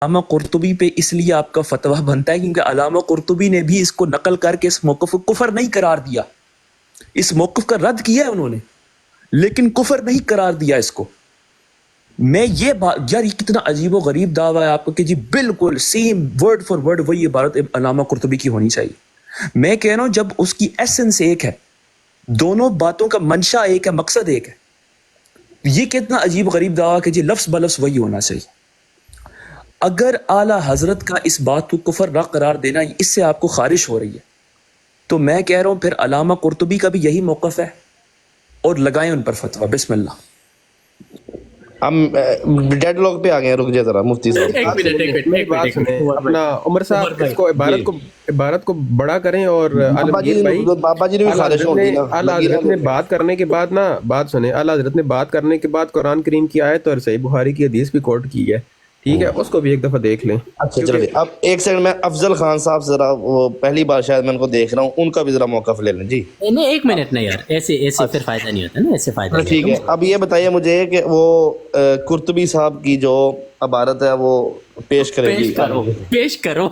علامہ قرطبی پہ اس لیے آپ کا فتویٰ بنتا ہے کیونکہ علامہ قرطبی نے بھی اس کو نقل کر کے اس موقف کو کفر نہیں قرار دیا، اس موقف کا رد کیا ہے انہوں نے، لیکن کفر نہیں قرار دیا اس کو۔ میں یہ بات یار، یہ کتنا عجیب و غریب دعویٰ ہے آپ کا کہ جی بالکل سیم ورڈ فار ورڈ وہی عبارت علامہ قرطبی کی ہونی چاہیے۔ میں کہہ رہا ہوں جب اس کی ایسنس ایک ہے، دونوں باتوں کا منشا ایک ہے، مقصد ایک ہے، یہ کتنا عجیب غریب دعویٰ کہ جی لفظ بلفظ وہی ہونا چاہیے۔ اگر اعلیٰ حضرت کا اس بات کو کفر نہ قرار دینا اس سے آپ کو خارش ہو رہی ہے، تو میں کہہ رہا ہوں پھر علامہ قرطبی کا بھی یہی موقف ہے، اور لگائیں ان پر فتویٰ۔ بسم اللہ۔ ہم ڈیڈ لاک پہ آ گئے ہیں، رک جائے ذرا مفتی صاحب۔ ایک منٹ اپنا عمر صاحب اس کو عبارت کو بڑا کریں، اور عالمگیر بھائی بابا جی نے بھی خارش ہوتی نا، اعلیٰ حضرت نے بات کرنے کے بعد نا، بات سنیں، اعلیٰ حضرت نے بات کرنے کے بعد قرآن کریم کی آیت اور صحیح بخاری کی حدیث بھی کوٹ کی ہے، ٹھیک ہے، اس کو بھی ایک دفعہ دیکھ لیں۔ اچھا چلو، اب ایک سیکنڈ میں افضل خان صاحب ذرا، وہ پہلی بار شاید میں ان کو دیکھ رہا ہوں، ان کا بھی ذرا موقف لے لیں جی۔ نہیں ایک منٹ نہیں یار، ایسے پھر فائدہ نہیں ہوتا نا، ایسے فائدہ نہیں ٹھیک ہے، اب یہ بتائیے مجھے کہ وہ قرطبی صاحب کی جو عبارت ہے وہ پیش کریں گی؟ پیش کرو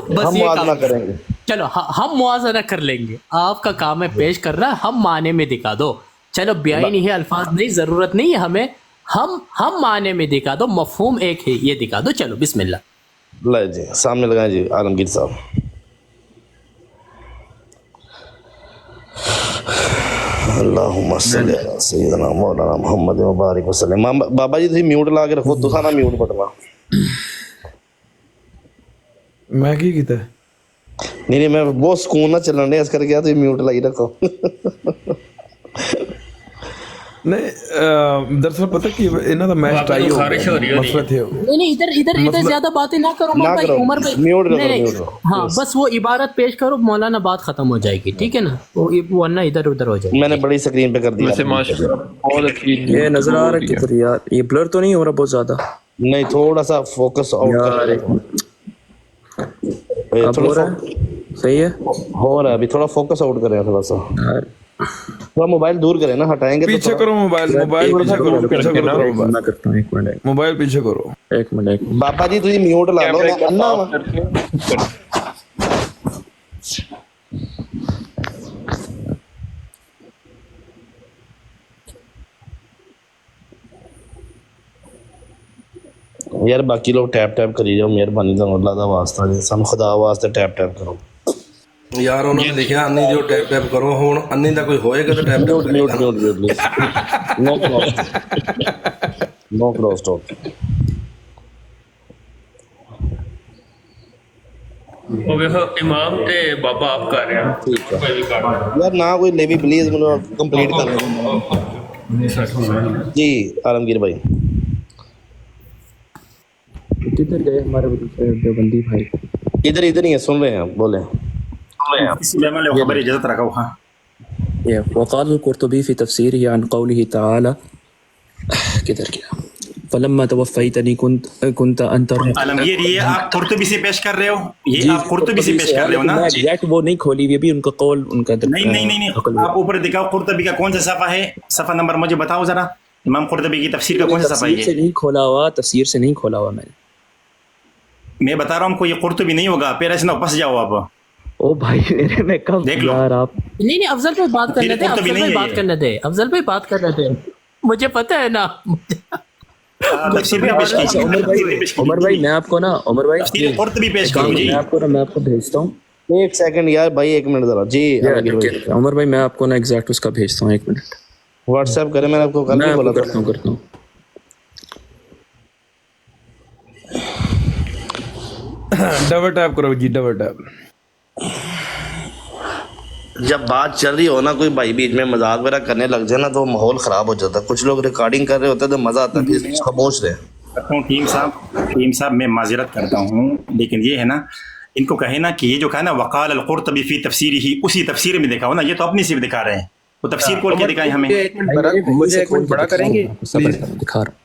بس ہم یہ موازنہ کام کریں گے۔ چلو ہم موازنہ کر لیں گے، آپ کا کام ہے پیش کرنا، ہم معنی میں دکھا دو، چلو بیائی نہیں ہے، الفاظ نہیں، ضرورت نہیں ہے ہمیں، ہم معنی میں دکھا دو، مفہوم ایک ہے یہ دکھا دو، چلو بسم اللہ۔ لائے جی سامنے لگائیں جی عالمگیر صاحب۔ اللہم صلی علی سیدنا مولانا محمد مبارک وسلم۔ بابا جی تسی میوٹ لا کے رکھو، تسا نہ میوٹ بٹنا۔ میں کی کیتا ہے؟ نہیں میں بہت سکون نہ چلن دے اس کر کے، تسی میوٹ لائی رکھو۔ نہیں دراصل پتہ کہ انہاں دا میچ ٹائی ہو گیا، مسئلہ تھے نہیں ادھر زیادہ باتیں نہ کرو عمر بھائی، میوٹ نہیں رکھو۔ ہاں بس وہ عبارت پیش کرو، مولانا بات ختم ہو جائے گی، ٹھیک ہے نا، ورنہ ادھر ادھر ہو جائے گی۔ میں نے بڑی سکرین پہ کر دیا، یہ نظر آ رہا ہے کدھر یار، یہ بلر تو نہیں ہو رہا بہت زیادہ؟ نہیں تھوڑا سا فوکس آؤٹ کریں، اب ہو رہا ہے صحیح ہے، ہو رہا ہے ابھی، تھوڑا فوکس آؤٹ کریں، تھوڑا سا تھوڑا موبائل دور کریں نا، ہٹائیں گے پیچھے کرو موبائل پیچھے کرو، پیچھے کرو میں کرتا ہوں، ایک منٹ موبائل پیچھے کرو۔ ایک منٹ۔ بابا جی تسی میوٹ لا لو، میں انا وا۔ یار باقی لوگ ٹیپ ٹیپ کری جاؤ، مہربانی تو اللہ دا واسطہ جی، سن خدا واسطے ٹیپ ٹیپ کرو یار۔ انہوں نے لکھیا انی جو ٹیپ ٹیپ کرو، ہوں انی دا کوئی ہوئے گا تو ٹیپ ٹیپ کرے گا۔ نو کراس ٹاک۔ امام تے بابا آپ کر رہے ہیں یار نہ کوئی لیوی پلیز مجھے کمپلیٹ کر لیں جی عالمگیر بھائی۔ کدھر گئے ہمارے دیوبندی بھائی؟ ادھر ہی ہیں، سن رہے ہیں، بولیں۔ خبر اجازت رکھا ہوا وقال القرطبی فی تفسیرہ عن قولہ تعالی، کدھر گیا؟ فلما توفیتنی کنت انت عالمگیر، یہ آپ قرطبی سے پیش کر رہے ہو، یہ آپ قرطبی سے پیش کر رہے ہو نا؟ ایگزیکٹ وہ نہیں کھولی ہوئی ابھی، ان کا قول ان کا نہیں، آپ اوپر دکھاؤ قرطبی کا کون سا صفحہ ہے، صفحہ نمبر مجھے بتاؤ ذرا، امام قرطبی کی تفسیر کا کون سا صفحہ ہے؟ تفسیر سے نہیں کھولا ہوا، تفسیر سے نہیں کھولا ہوا میں بتا رہا ہوں کو یہ قرطبی نہیں ہوگا، پھر ایسے نہ پھنس جاؤ آپ۔ او بھائی میرے میں کب دیکھ لو یار آپ نہیں افضل بھائی بات کرنے دے، افضل بھائی بات کرنے دے، افضل بھائی بات کرنے دے، مجھے پتہ ہے نا۔ عمر بھائی میں آپ کو نا، عمر بھائی قرطبی پیش کرو جی، میں آپ کو بھیجتا ہوں، ایک سیکنڈ یار بھائی، ایک منٹ ذرا جی عمر بھائی میں آپ کو نا ایگزیکٹ اس کا بھیجتا ہوں، ایک منٹ واٹس ایپ کریں، میں نے آپ کو کل بھی بولا تھا۔ کرتا ہوں ڈبل ٹیپ کرو جی، ڈبل ٹیپ۔ جب بات چل رہی ہو نا، کوئی بھائی بیچ میں مذاق وغیرہ کرنے لگ جائے نا تو ماحول خراب ہو جاتا ہے، کچھ لوگ ریکارڈنگ کر رہے ہوتے ہیں تو مزہ آتا ہے، خاموش رہے۔ ٹیم صاحب میں معذرت کرتا ہوں، لیکن یہ ہے نا، ان کو کہے نا کہ یہ جو کہا نا وقال القرطبی فی تفسیرہ، اسی تفسیر میں دیکھا ہو نا، یہ تو اپنی سے دکھا رہے ہیں، وہ تفسیر کھول کے دکھائیں ہمیں۔ مجھے ایک منٹ بڑا کریں گے دکھا رہا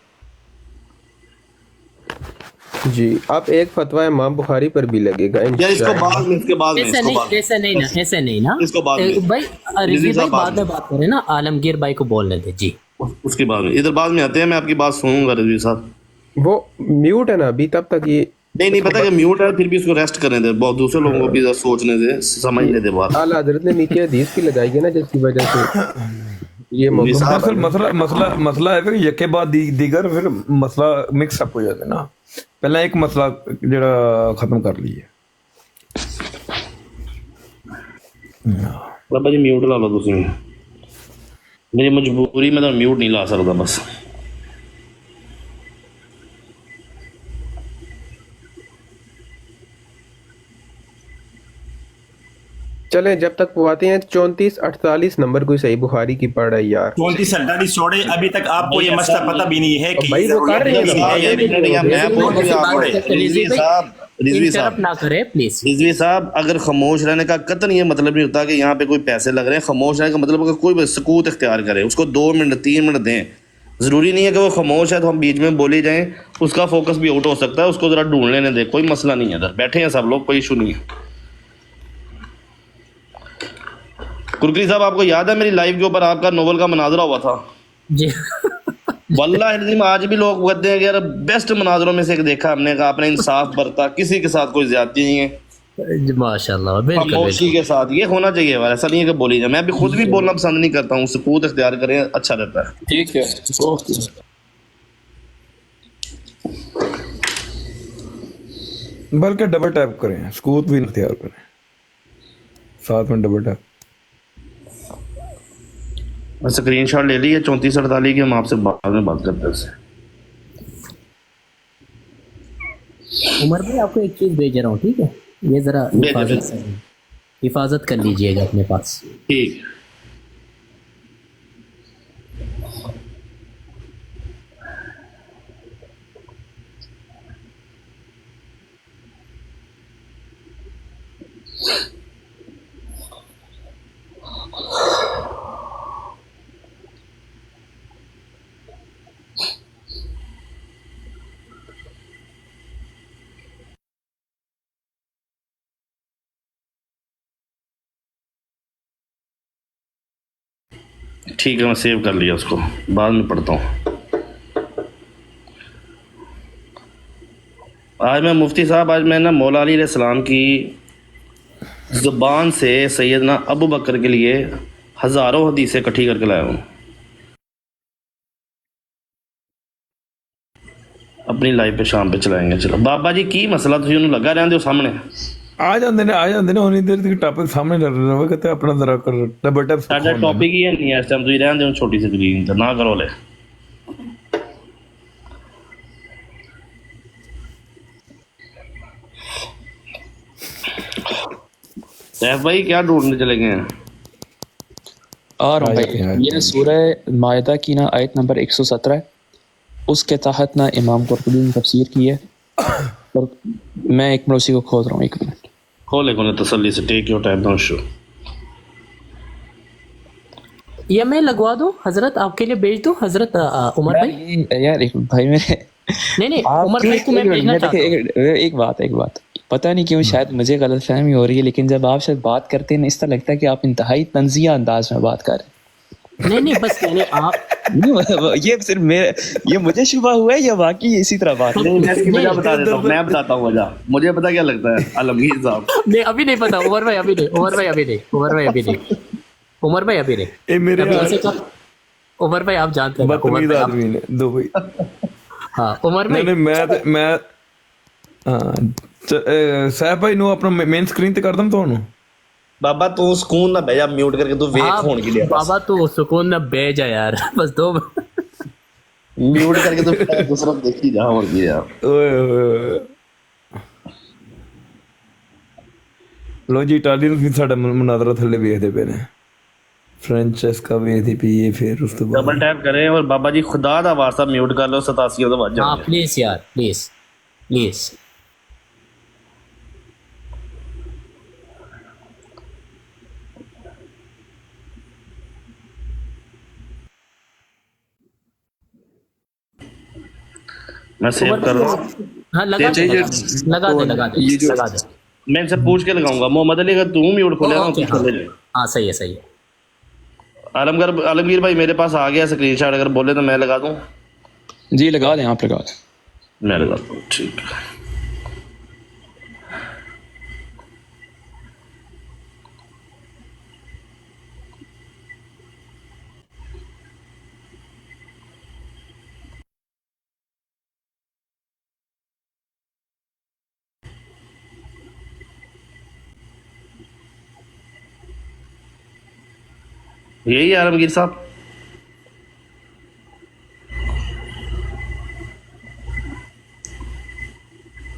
جی؟ آپ ایک فتویٰ امام بخاری پر بھی لگے گا ایسے نہیں نا بھائی، رضوی بھائی بعد میں بات کریں نا، عالمگیر بھائی کو بولنے دے جی، اس کے بعد میں ادھر بعد میں آتے ہیں، میں آپ کی بات سنوں گا رضوی صاحب۔ وہ میوٹ ہے نا ابھی تب تک یہ نہیں پتا کہ میوٹ ہے، پھر بھی اس کو ریسٹ کرنے دے، بہت دوسرے لوگوں کو بھی سوچنے دے، سمجھنے دے بات. اعلیٰ حضرت نے نیچے حدیث کی لگائی ہے نا، جس کی وجہ سے یہ موقف دراصل مسئلہ ہے کہ یکے بعد دیگر پھر مسئلہ مکس اپ ہو جاتا ہے نا. پہلا ایک مسئلہ جڑا ختم کر لیے. بابا جی میوٹ لا لو تسی، میری مجبوری میں تو میوٹ نہیں لا سکتا بس. چلیں جب تک وہ آتے ہیں 34-48 نمبر کوئی صحیح بخاری کی پڑھ رہا ہے یار. 34-48 چھوڑے، ابھی تک آپ کو یہ مسئلہ پتہ بھی نہیں ہے کہ بھائی وہ کر رہے ہیں. رضوی صاحب اگر خاموش رہنے کا قطعاً یہ مطلب نہیں ہوتا کہ یہاں پہ کوئی پیسے لگ رہے ہیں. خاموش رہنے کا مطلب ہے کہ کوئی سکوت اختیار کرے، اس کو 2 منٹ 3 منٹ دیں. ضروری نہیں ہے کہ وہ خاموش ہے تو ہم بیچ میں بولی جائیں، اس کا فوکس بھی آؤٹ ہو سکتا ہے، اس کو ذرا ڈھونڈ لینے دیں، کوئی مسئلہ نہیں ہے. ادھر بیٹھے ہیں سب لوگ، کوئی ایشو نہیں ہے. کرکری صاحب آپ کو یاد ہے میری لائیو کے اوپر آپ کا نوول کا مناظرہ ہوا تھا؟ جی واللہ العظیم آج بھی لوگ کہتے ہیں کہ یار بیسٹ مناظروں میں سے ایک دیکھا ہم نے، کہا آپ نے انصاف برتا، کسی کے ساتھ کوئی زیادتی نہیں ہے، ماشاء اللہ بالکل خاموشی کے ساتھ. یہ ہونا چاہیے، ایسا نہیں ہے کہ بولی جائے. میں بھی خود بھی بولنا پسند نہیں کرتا ہوں، سکوت اختیار کریں اچھا رہتا ہے. ٹھیک ہے. بلکہ ڈبل ٹیپ کریں، سکوت بھی اختیار کریں، ساتھ میں ڈبل ٹیپ. اسکرین شاٹ لے لی ہے 34-48 کی، ہم آپ سے بعد میں بات کرتے ہیں. عمر بھائی آپ کو ایک چیز بھیج رہا ہوں، ٹھیک ہے؟ یہ ذرا حفاظت کر لیجئے گا اپنے پاس. ٹھیک. ٹھیک ہے، میں سیو کر لیا اس کو، بعد میں پڑھتا ہوں. آج میں مفتی صاحب، آج میں نا مولا علی علیہ السلام کی زبان سے سیدنا ابو بکر کے لیے ہزاروں حدیثیں اکٹھی کر کے لایا ہوں. اپنی لائف پہ شام پہ چلائیں گے. چلو بابا جی کی مسئلہ تھی انہوں لگا رہے سامنے آ جاندے نے ہونی دیر تک ٹاپک سامنے رہے گا تے اپنا ذرا کر ڈبل ٹیپ. ساڈا ٹاپک ہی ہے نہیں اس ٹائم، تسی رہن دیو چھوٹی سی سکرین تے نہ کرو لے. سیف بھائی کیا ڈھونڈنے چلے گئے ہیں؟ آ رہا ہوں بھائی. یہ سورہ مائدہ کی نا آیت نمبر 117 ہے، اس کے تحت نا امام قرطبی نے تفسیر کی ہے، اور میں ایک منٹ اسی کو کھول رہا ہوں. 1 منٹ کھولے کونے تسلی سے. Take your time, don't show. یہ میں لگوا دوں حضرت، آپ کے لیے بھیج دوں حضرت عمر بھائی؟ یار ایک بھائی میرے نہیں عمر بھائی کو میں بھیجنا چاہتا ہوں. ایک بات پتہ نہیں کیوں شاید مجھے غلط فہمی ہو رہی ہے، لیکن جب آپ سے بات کرتے ہیں اس طرح لگتا ہے کہ آپ انتہائی طنزیہ انداز میں بات کر رہے ہیں. نہیں بس یعنی آپ یہ صرف یہ مجھے شبہ ہوا ہے یا واقعی اسی طرح بات ہے؟ میں اس کی وجہ بتا دیتا ہوں، میں بتاتا ہوں وجہ. مجھے پتا کیا لگتا ہے عالمگیر صاحب، نہیں ابھی نہیں پتا. عمر بھائی ابھی نہیں. اے میرے عمر بھائی آپ جانتے ہیں بدتمیز آدمی نے دو بھائی. ہاں عمر بھائی میں صاحب بھائی نو اپنا مین سکرین تے کر دم تانوں. بابا تو سکون نہ بھیجا میوٹ کر کے، تو ویک ہون کے لیے بابا تو سکون نہ بھیجا یار، بس 2 میوٹ کر کے تو دوسرا دیکھی جا اور کی یار. لو جی اٹالین بھی ساڈا مناظرہ تھلے ویکھدے پے نے، فرانچیسکا ویکھدی پئی ہے. پھر اس تو بعد ڈبل ٹیپ کریں اور بابا جی خدا دا واسطہ میوٹ کر لو 87 تو بج ہاں جائے. پلیز یار پلیز. میں سیو کر رہا ہوں. ہاں لگا دے. میں ان سے پوچھ کے لگاؤں گا. محمد علی اگر تم میوٹ کھولے گا تو کھولے جائے. ہاں صحیح ہے. عالمگیر بھائی میرے پاس آ گیا اسکرین شاٹ، اگر بولے تو میں لگا دوں. جی لگا دیں، آپ لگا دیں. میں لگاتا ہوں. ٹھیک ہے. یہی ہے عالمگیر صاحب.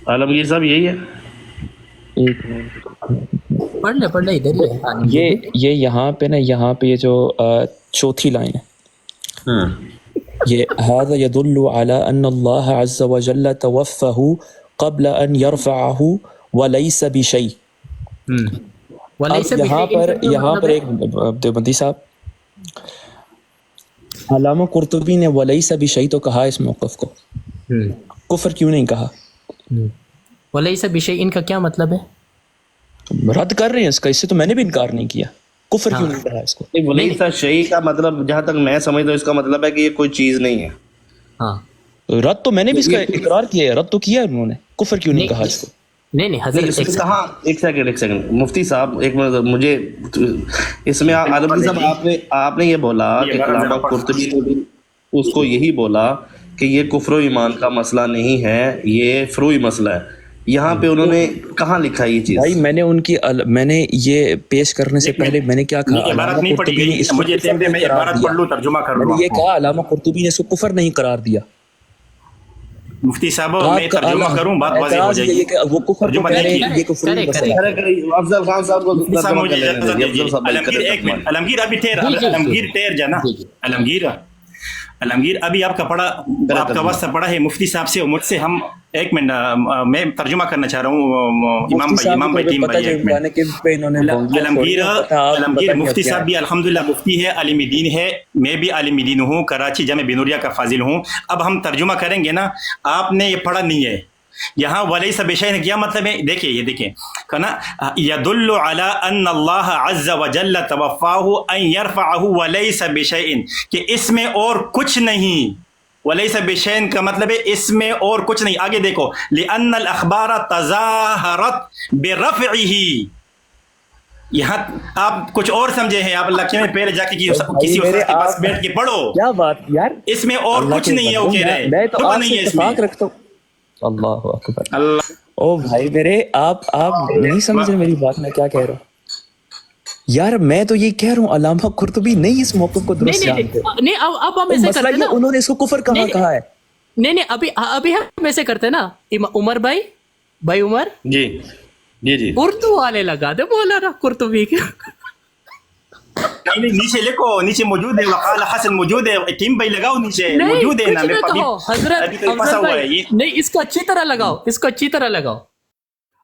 عالمگیر صاحب یہی ہے. ایک منٹ، پڑھ لے ادھر ہی ہے. ہاں، یہ یہاں پہ نا، یہاں پہ یہ جو چوتھی لائن ہے، یہ هذا يدل على ان الله عز وجل توفه قبل ان يرفعه وليس بشيء. ولیس اب یہاں پر ایک دیوبندی صاحب، علامہ قرطبی نے ولیس بشیء تو کہا اس موقف کو، کفر کیوں نہیں کہا؟ ولیس بشیء ان کا کیا مطلب ہے؟ رد کر رہے ہیں اس کا، اس سے تو میں نے بھی انکار نہیں کیا. کفر کیوں نہیں کہا اس کو؟ ولیس شیء کا مطلب جہاں تک میں سمجھتا ہوں اس کا مطلب ہے کہ یہ کوئی چیز نہیں ہے. ہاں، رد تو میں نے بھی اس کا اقرار کیا ہے، رد تو کیا انہوں نے. کفر کیوں نہیں کہا اس کو؟ نہیں حضرت کہاں، ایک سیکنڈ مفتی صاحب ایک منٹ مجھے اس میں. عالمگیر صاحب آپ نے یہ بولا کہ علامہ قرطبی نے بھی اس کو یہی بولا کہ یہ کفر و ایمان کا مسئلہ نہیں ہے، یہ فروعی مسئلہ ہے. یہاں پہ انہوں نے کہاں لکھا یہ چیز؟ بھائی میں نے یہ پیش کرنے سے پہلے میں نے کیا کہا؟ عبارت نہیں پڑھی گئی، مجھے ٹائم دے، میں عبارت پڑھ لوں، ترجمہ کر لوں. میں نے یہ کہا علامہ قرطبی نے اس کو کفر نہیں قرار دیا. مفتی صاحب میں ترجمہ کروں، بات واضح ہو جائے گی. وہ کفر کو کہہ رہے ہیں، یہ کفر نہیں مسئلہ ہے. افضل خان صاحب کو مفتی صاحب مجھے اجازت دیجیے. عالمگیر ایک منٹ، عالمگیر ابھی عالمگیر ٹھہر جانا. عالمگیر ابھی آپ کا واسطہ پڑا ہے مفتی صاحب سے، مجھ سے ہم ایک منٹ میں ترجمہ کرنا چاہ رہا ہوں. امام بھائی ٹیم بھائی ایک منٹ. عالمگیر مفتی صاحب بھی الحمدللہ مفتی ہے، عالم دین ہے، میں بھی عالم دین ہوں، کراچی جامع بنوریا کا فاضل ہوں. اب ہم ترجمہ کریں گے نا، آپ نے یہ پڑھا نہیں ہے. یہاں ولیس بشیء نے کیا مطلب ہے؟ دیکھیں یہ دیکھیں کہنا یدل علی ان اللہ عز وجل توفاہ ان یرفعہ ولیس بشیء، کہ اس میں اور کچھ نہیں. ولیس بشیء کا مطلب ہے اس میں اور کچھ نہیں. آگے دیکھو، لأن الاخبار تظاہرت برفعہ. یہاں آپ کچھ اور سمجھے ہیں، آپ اللہ کے پہلے جا کے کسی استاد کے پاس بیٹھ کے پڑھو. کیا بات یار، اس میں اور کچھ نہیں ہے، وہ کہہ رہے میں تو آپ سے نہیں ہے اس میں. اتفاق رکھتا ہوں. اللہ اکبر. او بھائی میرے، آپ نہیں سمجھ رہے میری بات، میں کیا کہہ رہا ہوں یار. میں تو یہ کہہ رہا ہوں علامہ قرطبی نہیں اس موقف کو درست جانتے. نہیں اب ہم ایسے کرتے نا، انہوں نے اس کو کفر کہا ہے. نہیں ابھی ہم ایسے کرتے نا. عمر بھائی عمر جی اردو والے لگا دے مولانا قرطبی کے. نہیں نیچے لکھو، نیچے موجود ہے، وقال حسن موجود ہے، ٹیم بھائی لگاؤ نیچے موجود ہے نا. حضرت نہیں، اس کو اچھی طرح لگاؤ،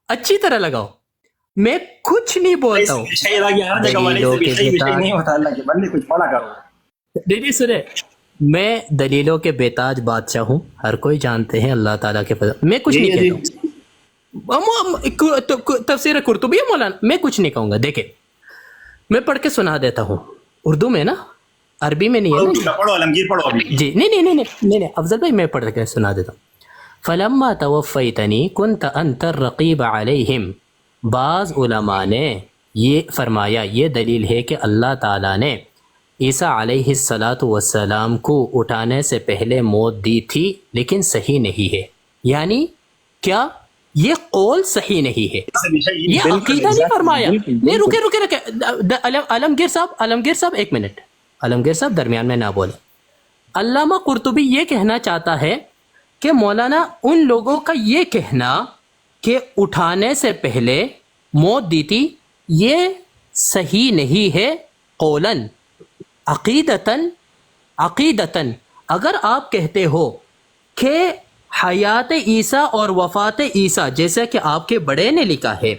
اچھی طرح لگاؤ. میں کچھ نہیں بولتا ہوں. نہیں سنے، میں دلیلوں کے بےتاج بادشاہ ہوں، ہر کوئی جانتے ہیں اللہ تعالیٰ کے فضل. میں کچھ نہیں کہتا ہوں. تفسیر قرطبی ہے مولانا، میں کچھ نہیں کہوں گا. دیکھیں میں پڑھ کے سنا دیتا ہوں، اردو میں نا، عربی میں نہیں ہے. پڑھو عالمگیر، پڑھو ابھی. جی نہیں افضل بھائی میں پڑھ کے سنا دیتا ہوں. فلما توفیتنی کنت انت الرقیب علیہم. بعض علماء نے یہ فرمایا، یہ دلیل ہے کہ اللہ تعالیٰ نے عیسیٰ علیہ السلام کو اٹھانے سے پہلے موت دی تھی، لیکن صحیح نہیں ہے. یعنی کیا؟ یہ قول صحیح نہیں ہے، یہ عقیدہ نہیں فرمایا. نہیں رکے عالمگیر صاحب ایک منٹ، عالمگیر صاحب درمیان میں نہ بولے. علامہ قرطبی یہ کہنا چاہتا ہے کہ مولانا ان لوگوں کا یہ کہنا کہ اٹھانے سے پہلے موت دی تھی، یہ صحیح نہیں ہے قولاً. عقیدتاً اگر آپ کہتے ہو کہ حیات عیسیٰ اور وفات عیسیٰ، جیسا کہ آپ کے بڑے نے لکھا ہے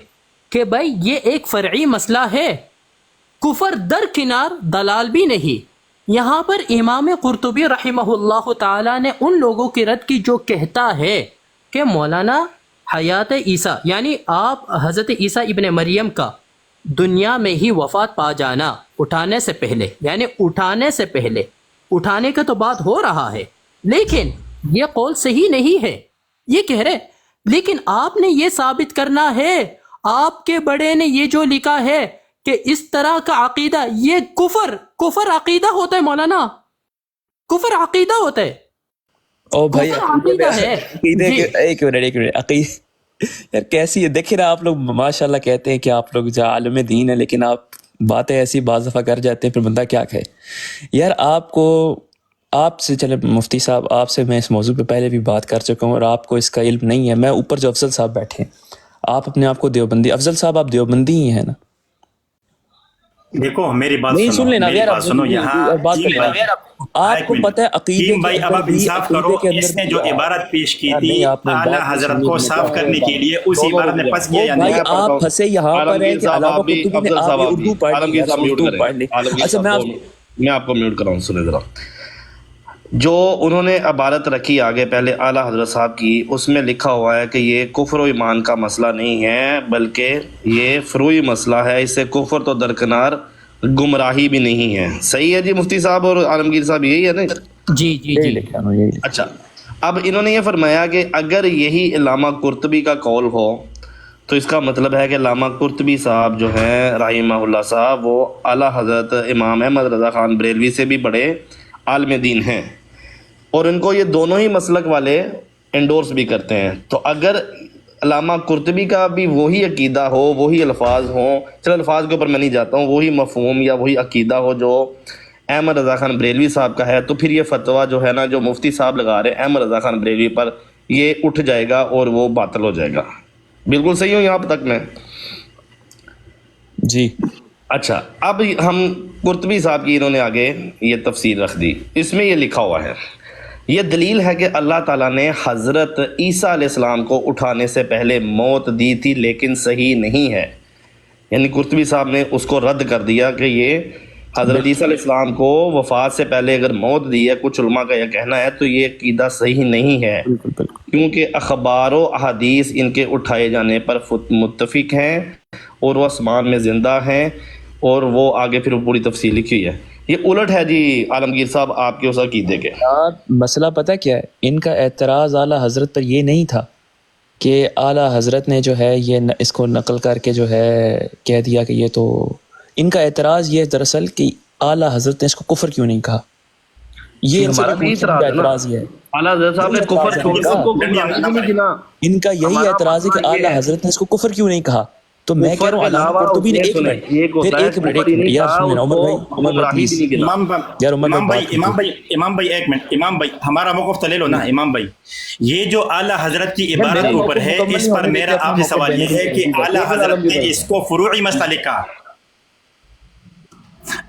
کہ بھائی یہ ایک فرعی مسئلہ ہے، کفر درکنار، دلال بھی نہیں. یہاں پر امام قرطبی رحمہ اللہ تعالی نے ان لوگوں کی رد کی جو کہتا ہے کہ مولانا حیات عیسیٰ یعنی آپ حضرت عیسیٰ ابن مریم کا دنیا میں ہی وفات پا جانا اٹھانے سے پہلے، یعنی اٹھانے سے پہلے، اٹھانے کا تو بات ہو رہا ہے، لیکن یہ قول صحیح نہیں ہے. یہ کہہ رہے. لیکن آپ نے یہ ثابت کرنا ہے، آپ کے بڑے نے یہ جو لکھا ہے کہ اس طرح کا عقیدہ، یہ کفر عقیدہ ہوتا ہے مولانا، کفر عقیدہ ہوتا ہے. او بھائی عقیدہ ہے. ایک منٹ یار کیسی ہے، دیکھیں نا آپ لوگ ماشاء اللہ کہتے ہیں کہ آپ لوگ جو عالم دین ہے، لیکن آپ باتیں ایسی بعض دفعہ کر جاتے ہیں، پھر بندہ کیا کہے یار. آپ سے چلے مفتی صاحب، آپ سے میں اس موضوع پہ پہلے بھی بات کر چکا ہوں اور آپ کو اس کا علم نہیں ہے. میں اوپر جو افضل صاحب بیٹھے ہیں، آپ اپنے آپ کو دیوبندی، افضل صاحب آپ دیوبندی ہی ہیں نا؟ دیکھو میری بات نہیں سنو، سن لینا میری یار، بات سنو. یہاں بات کر لینا. آپ کو پتہ ہے عقیدے بھائی اب آپ انصاف کرو، اس نے جو عبارت پیش کی تھی اعلیٰ حضرت کو صاف کرنے کے لیے، اس عبارت میں پھنس گیا یا بھائی نہیں؟ آپ پھنسے یہاں پر ہے کہ علامہ قرطبی نے آپ اردو پڑھ لی، اردو پڑھ لی. اچھا میں آپ کو میوٹ کراؤں، سنیں ذرا. جو انہوں نے عبارت رکھی آگے پہلے اعلیٰ حضرت صاحب کی، اس میں لکھا ہوا ہے کہ یہ کفر و ایمان کا مسئلہ نہیں ہے بلکہ یہ فروعی مسئلہ ہے، اس سے کفر تو درکنار گمراہی بھی نہیں ہے. صحیح ہے جی مفتی صاحب اور عالمگیر صاحب، یہی ہے نا؟ جی جی جی. اچھا، اب انہوں نے یہ فرمایا کہ اگر یہی علامہ قرطبی کا قول ہو تو اس کا مطلب ہے کہ علامہ قرطبی صاحب جو ہیں رحمہ اللہ صاحب، وہ اعلیٰ حضرت امام احمد رضا خان بریلوی سے بھی بڑے عالم دین ہیں، اور ان کو یہ دونوں ہی مسلک والے انڈورس بھی کرتے ہیں. تو اگر علامہ قرطبی کا بھی وہی عقیدہ ہو، وہی الفاظ ہوں، چل الفاظ کے اوپر میں نہیں جاتا ہوں، وہی مفہوم یا وہی عقیدہ ہو جو احمد رضا خان بریلوی صاحب کا ہے، تو پھر یہ فتویٰ جو ہے نا جو مفتی صاحب لگا رہے ہیں احمد رضا خان بریلوی پر، یہ اٹھ جائے گا اور وہ باطل ہو جائے گا. بالکل صحیح ہوں یہاں تک میں؟ جی. اچھا، اب ہم قرطبی صاحب کی انہوں نے آگے یہ تفسیر رکھ دی. اس میں یہ لکھا ہوا ہے، یہ دلیل ہے کہ اللہ تعالیٰ نے حضرت عیسیٰ علیہ السلام کو اٹھانے سے پہلے موت دی تھی لیکن صحیح نہیں ہے. یعنی قرطبی صاحب نے اس کو رد کر دیا کہ یہ حضرت عیسیٰ علیہ السلام کو وفات سے پہلے اگر موت دی ہے، کچھ علماء کا یہ کہنا ہے، تو یہ عقیدہ صحیح نہیں ہے، کیونکہ اخبار و احادیث ان کے اٹھائے جانے پر متفق ہیں اور وہ آسمان میں زندہ ہیں، اور وہ آگے پھر پوری تفصیل لکھی ہوئی ہے. یہ الٹ ہے جی عالمگیر صاحب آپ کے اس عقیدے کے. مسئلہ پتہ کیا ہے، ان کا اعتراض اعلیٰ حضرت پر یہ نہیں تھا کہ اعلیٰ حضرت نے جو ہے یہ اس کو نقل کر کے جو ہے کہہ دیا کہ یہ تو، ان کا اعتراض یہ دراصل کہ اعلیٰ حضرت نے اس کو کفر کیوں نہیں کہا. یہ اعتراض یہ ہے. اعلیٰ حضرت صاحب نے کفر، ان کا یہی اعتراض ہے کہ اعلیٰ حضرت نے اس کو کفر کیوں نہیں کہا. تو میں کہہ رہا ہوں علامہ قرطبی نے ایک منٹ یار سنیں عمر بھائی پلیز یار، امام بھائی ایک منٹ، امام بھائی ہمارا موقف تو لے لو نا. امام بھائی یہ جو اعلیٰ حضرت کی عبارت کے اوپر ہے، اس پر میرا آپ سے سوال یہ ہے کہ اعلیٰ حضرت نے اس کو فروعی مسئلہ لکھا،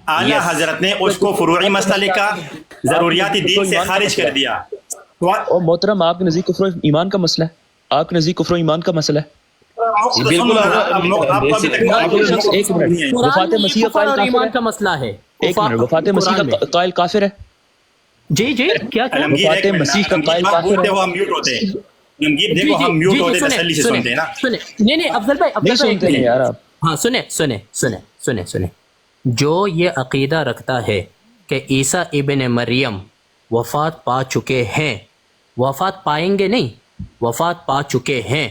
اعلیٰ حضرت نے اس کو فروعی مسئلہ لکھا، ضروریات دین سے خارج کر دیا. محترم آپ کے نزدیک کفر و ایمان کا مسئلہ ہے، آپ کے نزدیک کفر و ایمان کا مسئلہ ہے. بالکل ایک منٹ، وفات مسیح کا مسئلہ ہے. ایک منٹ، وفات مسیح کا قائل کافر ہے؟ جی جی کیا وفات مسیح کا قائل کافر ہے؟ نہیں افضل بھائی یار آپ ہاں سنیں جو یہ عقیدہ رکھتا ہے کہ عیسیٰ ابن مریم وفات پا چکے ہیں، وفات پائیں گے نہیں، وفات پا چکے ہیں،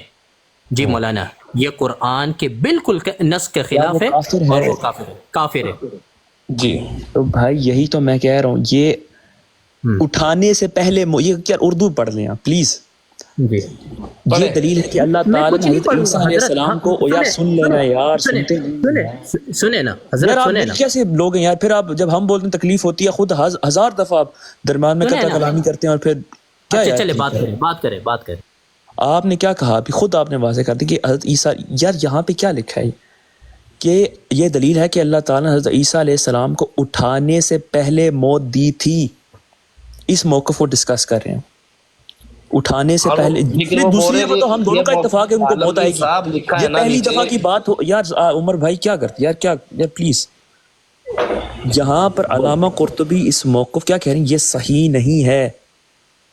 جی مولانا یہ قرآن کے بالکل نص کے خلاف ہے اور وہ کافر ہے. جی تو بھائی یہی تو میں کہہ رہا ہوں، یہ اٹھانے سے پہلے یہ کیا اردو پڑھ لیں آپ پلیز. یہ دلیل ہے کہ اللہ تعالیٰ نے حضرت عیسیٰ علیہ السلام کو یار سن لینا یار، سنیں نا حضرت، سنیں نا کیسے لوگ ہیں یار. پھر آپ جب ہم بولتے ہیں تکلیف ہوتی ہے، خود ہزار دفعہ آپ درمیان میں قطع کلامی کرتے ہیں اور پھر کیا. چلے بات کریں. آپ نے کیا کہا ابھی، خود آپ نے واضح کر دی کہ حضرت عیسیٰ، یار یہاں پہ کیا لکھا ہے کہ یہ دلیل ہے کہ اللہ تعالیٰ نے حضرت عیسیٰ علیہ السلام کو اٹھانے سے پہلے موت دی تھی. اس موقف کو ڈسکس کر رہے ہیں، اٹھانے سے پہلے. دوسری کو تو ہم دونوں کا اتفاق ہے ان کو موت آئے گی. یہ پہلی دفعہ کی بات ہو یار. عمر بھائی کیا کرتے یار پلیز. یہاں پر علامہ قرطبی اس موقف کیا کہہ رہے ہیں، یہ صحیح نہیں ہے.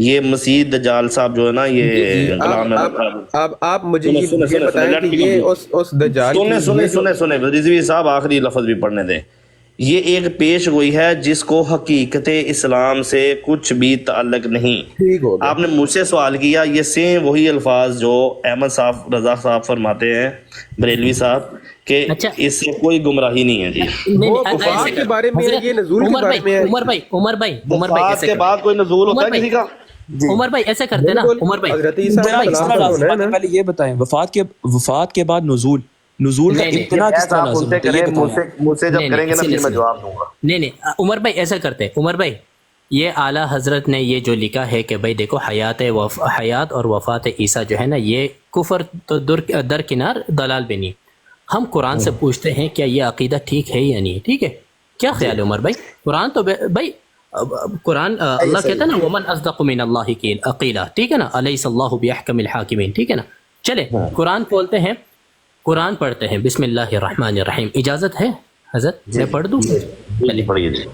یہ مسیح دجال صاحب جو ہے نا یہ غلام اب آپ مجھے یہ بتائیں کہ یہ اس دجال سنیں رضوی صاحب آخری لفظ بھی پڑھنے دیں. یہ ایک پیش گوئی ہے جس کو حقیقت اسلام سے کچھ بھی تعلق نہیں. آپ نے مجھ سے سوال کیا، یہ سیم وہی الفاظ جو احمد صاحب رضا صاحب فرماتے ہیں بریلوی صاحب کہ اس سے کوئی گمراہی نہیں ہے. جی وہ وفات کے بارے میں یہ نزول کے بارے میں عمر بھائی وفات کے بعد کوئی نزول ہوتا ہے کسی کا؟ عمر بھائی ایسے کرتے نا، عمر بھائی پہلے یہ بتائیں وفات کے بعد نزول کا ابتدا کس طرح نازل ہوتا ہے؟ مجھ سے جب کریں گے نا پھر میں جواب دوں گا. نہیں عمر بھائی ایسا کرتے ہیں. عمر بھائی یہ اعلیٰ حضرت نے یہ جو لکھا ہے کہ بھائی دیکھو حیات اور وفات عیسیٰ جو ہے نا یہ کفر تو درکنار دلال بھی نہیں. ہم قرآن سے پوچھتے ہیں کیا یہ عقیدہ ٹھیک ہے یا نہیں. ٹھیک ہے، کیا خیال ہے عمر بھائی؟ قرآن تو بھائی قرآن اللہ کہتا ہے نا ومن اصدق من اللہ قیلا، ٹھیک ہے نا، الیس اللہ باحکم الحاکمین، ٹھیک ہے نا. چلے قرآن کھولتے ہیں، قرآن پڑھتے ہیں. بسم اللہ الرحمن الرحیم. اجازت ہے حضرت میں پڑھ دوں؟ چلیے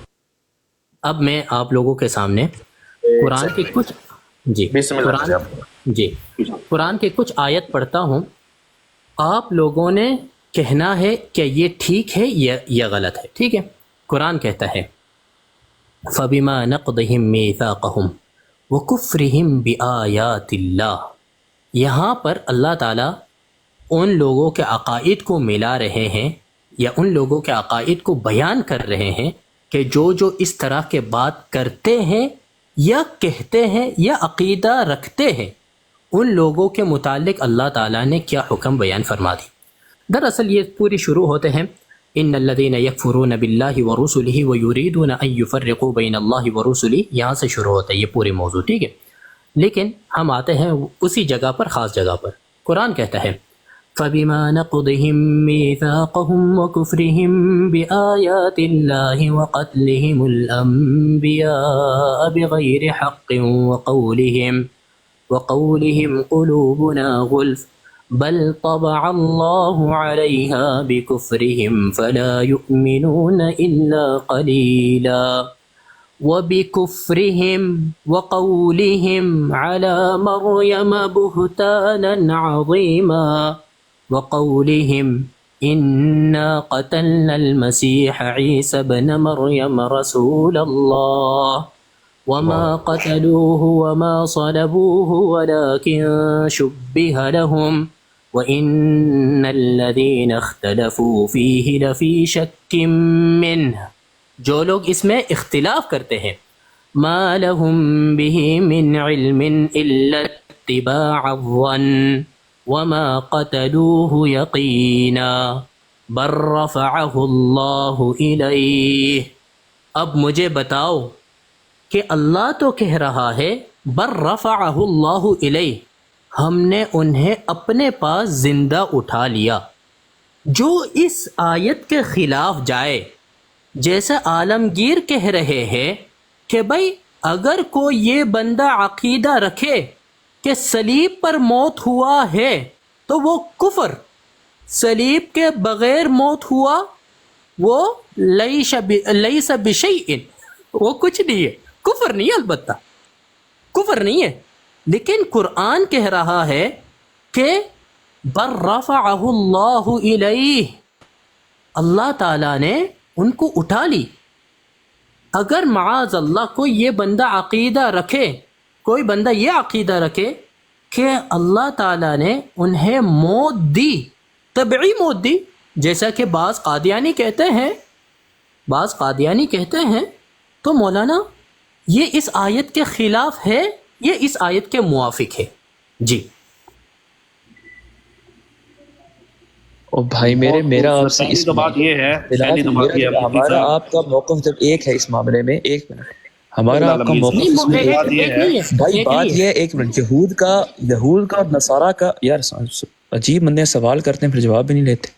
اب میں آپ لوگوں کے سامنے قرآن کی کچھ قرآن کی کچھ آیت پڑھتا ہوں. آپ لوگوں نے کہنا ہے کہ یہ ٹھیک ہے یا غلط ہے. ٹھیک ہے، قرآن کہتا ہے فَبِمَا نَقْضِهِمْ مِيثَاقَهُمْ وَكُفْرِهِمْ بِآيَاتِ اللَّهِ. یہاں پر اللہ تعالیٰ ان لوگوں کے عقائد کو ملا رہے ہیں یا ان لوگوں کے عقائد کو بیان کر رہے ہیں کہ جو اس طرح کے بات کرتے ہیں یا کہتے ہیں یا عقیدہ رکھتے ہیں، ان لوگوں کے متعلق اللہ تعالیٰ نے کیا حکم بیان فرما دی. دراصل یہ پوری شروع ہوتے ہیں ان الذین یکفرون باللہ ورسلہ ویریدون ان یفرقوا بین اللہ ورسلہ، یہاں سے شروع ہوتا ہے یہ پورے موضوع. ٹھیک ہے، لیکن ہم آتے ہیں اسی جگہ پر، خاص جگہ پر. قرآن کہتا ہے فَبِمَا نَقْضِهِمْ مِيثَاقَهُمْ وَكُفْرِهِمْ بِآيَاتِ اللَّهِ وَقَتْلِهِمُ الْأَنْبِيَاءَ بِغَيْرِ حَقٍّ وَقَوْلِهِمْ قُلُوبُنَا غُلْفٌ بَلْ طَبَعَ اللَّهُ عَلَيْهَا بِكُفْرِهِمْ فَلَا يُؤْمِنُونَ إِلَّا قَلِيلًا وَبِكُفْرِهِمْ وَقَوْلِهِمْ عَلَى مَرْيَمَ بُهْتَانًا عَظِيمًا وَقَوْلِهِمْ إِنَّا قَتَلْنَا الْمَسِيحَ عِيسَى ابْنَ مَرْيَمَ رَسُولَ اللَّهِ وَمَا قَتَلُوهُ وَمَا صَلَبُوهُ وَلَكِنْ شُبِّهَ لَهُمْ وَإِنَّ الَّذِينَ اخْتَلَفُوا فِيهِ لَفِي شَكٍّ مِّنْهُ. جو لوگ اس میں اختلاف کرتے ہیں ما لهم به من علم الا اتباع الظن وما قتلوه یقینا بل رفعه اللہ الیہ. اب مجھے بتاؤ کہ اللہ تو کہہ رہا ہے بل رفعه اللہ الیہ، ہم نے انہیں اپنے پاس زندہ اٹھا لیا. جو اس آیت کے خلاف جائے، جیسے عالمگیر کہہ رہے ہیں کہ بھائی اگر کوئی یہ بندہ عقیدہ رکھے کہ صلیب پر موت ہوا ہے تو وہ کفر، صلیب کے بغیر موت ہوا وہ لیس بشیء، وہ کچھ نہیں ہے، کفر نہیں ہے، البتہ کفر نہیں ہے. لیکن قرآن کہہ رہا ہے کہ بل رفعہ اللہ الیہ، اللہ تعالیٰ نے ان کو اٹھا لی. اگر معاذ اللہ کوئی یہ بندہ عقیدہ رکھے، کوئی بندہ یہ عقیدہ رکھے کہ اللہ تعالیٰ نے انہیں موت دی، طبعی موت دی، جیسا کہ بعض قادیانی کہتے ہیں، تو مولانا یہ اس آیت کے خلاف ہے، یہ اس آیت کے موافق ہے. جی اور بھائی میرا آپ سے اس بات یہ ہے، ہمارا آپ کا موقف جب ایک ہے اس معاملے میں، ایک منٹ، ہمارا آپ کا موقف اس میں بھائی بات یہ ہے، ایک منٹ، یہود کا نصارہ کا، یار عجیب بندے سوال کرتے ہیں پھر جواب بھی نہیں لیتے.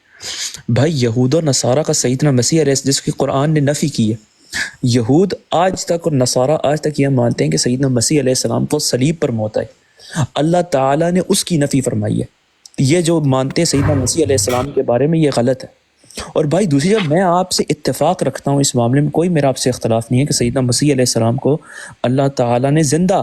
بھائی یہود اور نصارہ کا سیدنا مسیح علیہ السلام جس کی قرآن نے نفی کی ہے، یہود آج تک اور نصارہ آج تک یہ مانتے ہیں کہ سیدنا مسیح علیہ السلام کو صلیب پر موت آئی، اللہ تعالیٰ نے اس کی نفی فرمائی ہے. یہ جو مانتے ہیں سیدنا مسیح علیہ السلام کے بارے میں یہ غلط ہے. اور بھائی دوسری جب میں آپ سے اتفاق رکھتا ہوں اس معاملے میں، کوئی میرا آپ سے اختلاف نہیں ہے کہ سیدنا مسیح علیہ السلام کو اللہ تعالیٰ نے زندہ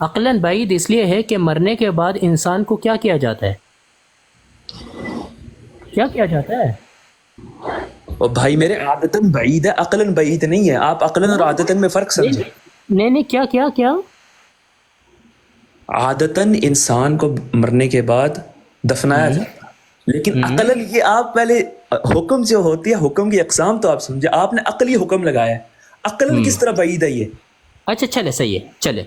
عقلاً بعید اس لیے ہے کہ مرنے کے بعد انسان کو کیا کیا جاتا ہے؟ کیا کیا جاتا ہے؟ اور بھائی میرے عادتاً بعید ہے، عقلاً بعید نہیں ہے. آپ عقلاً اور عادتاً میں فرق سمجھیں. نہیں کیا کیا کیا عادتاً انسان کو مرنے کے بعد دفنایا جاتا، لیکن عقلاً یہ آپ پہلے حکم جو ہوتی ہے، حکم کی اقسام تو آپ سمجھے. آپ نے عقلی حکم لگایا ہے، عقلاً کس طرح بعید ہے یہ؟ اچھا چلے صحیح ہے، چلے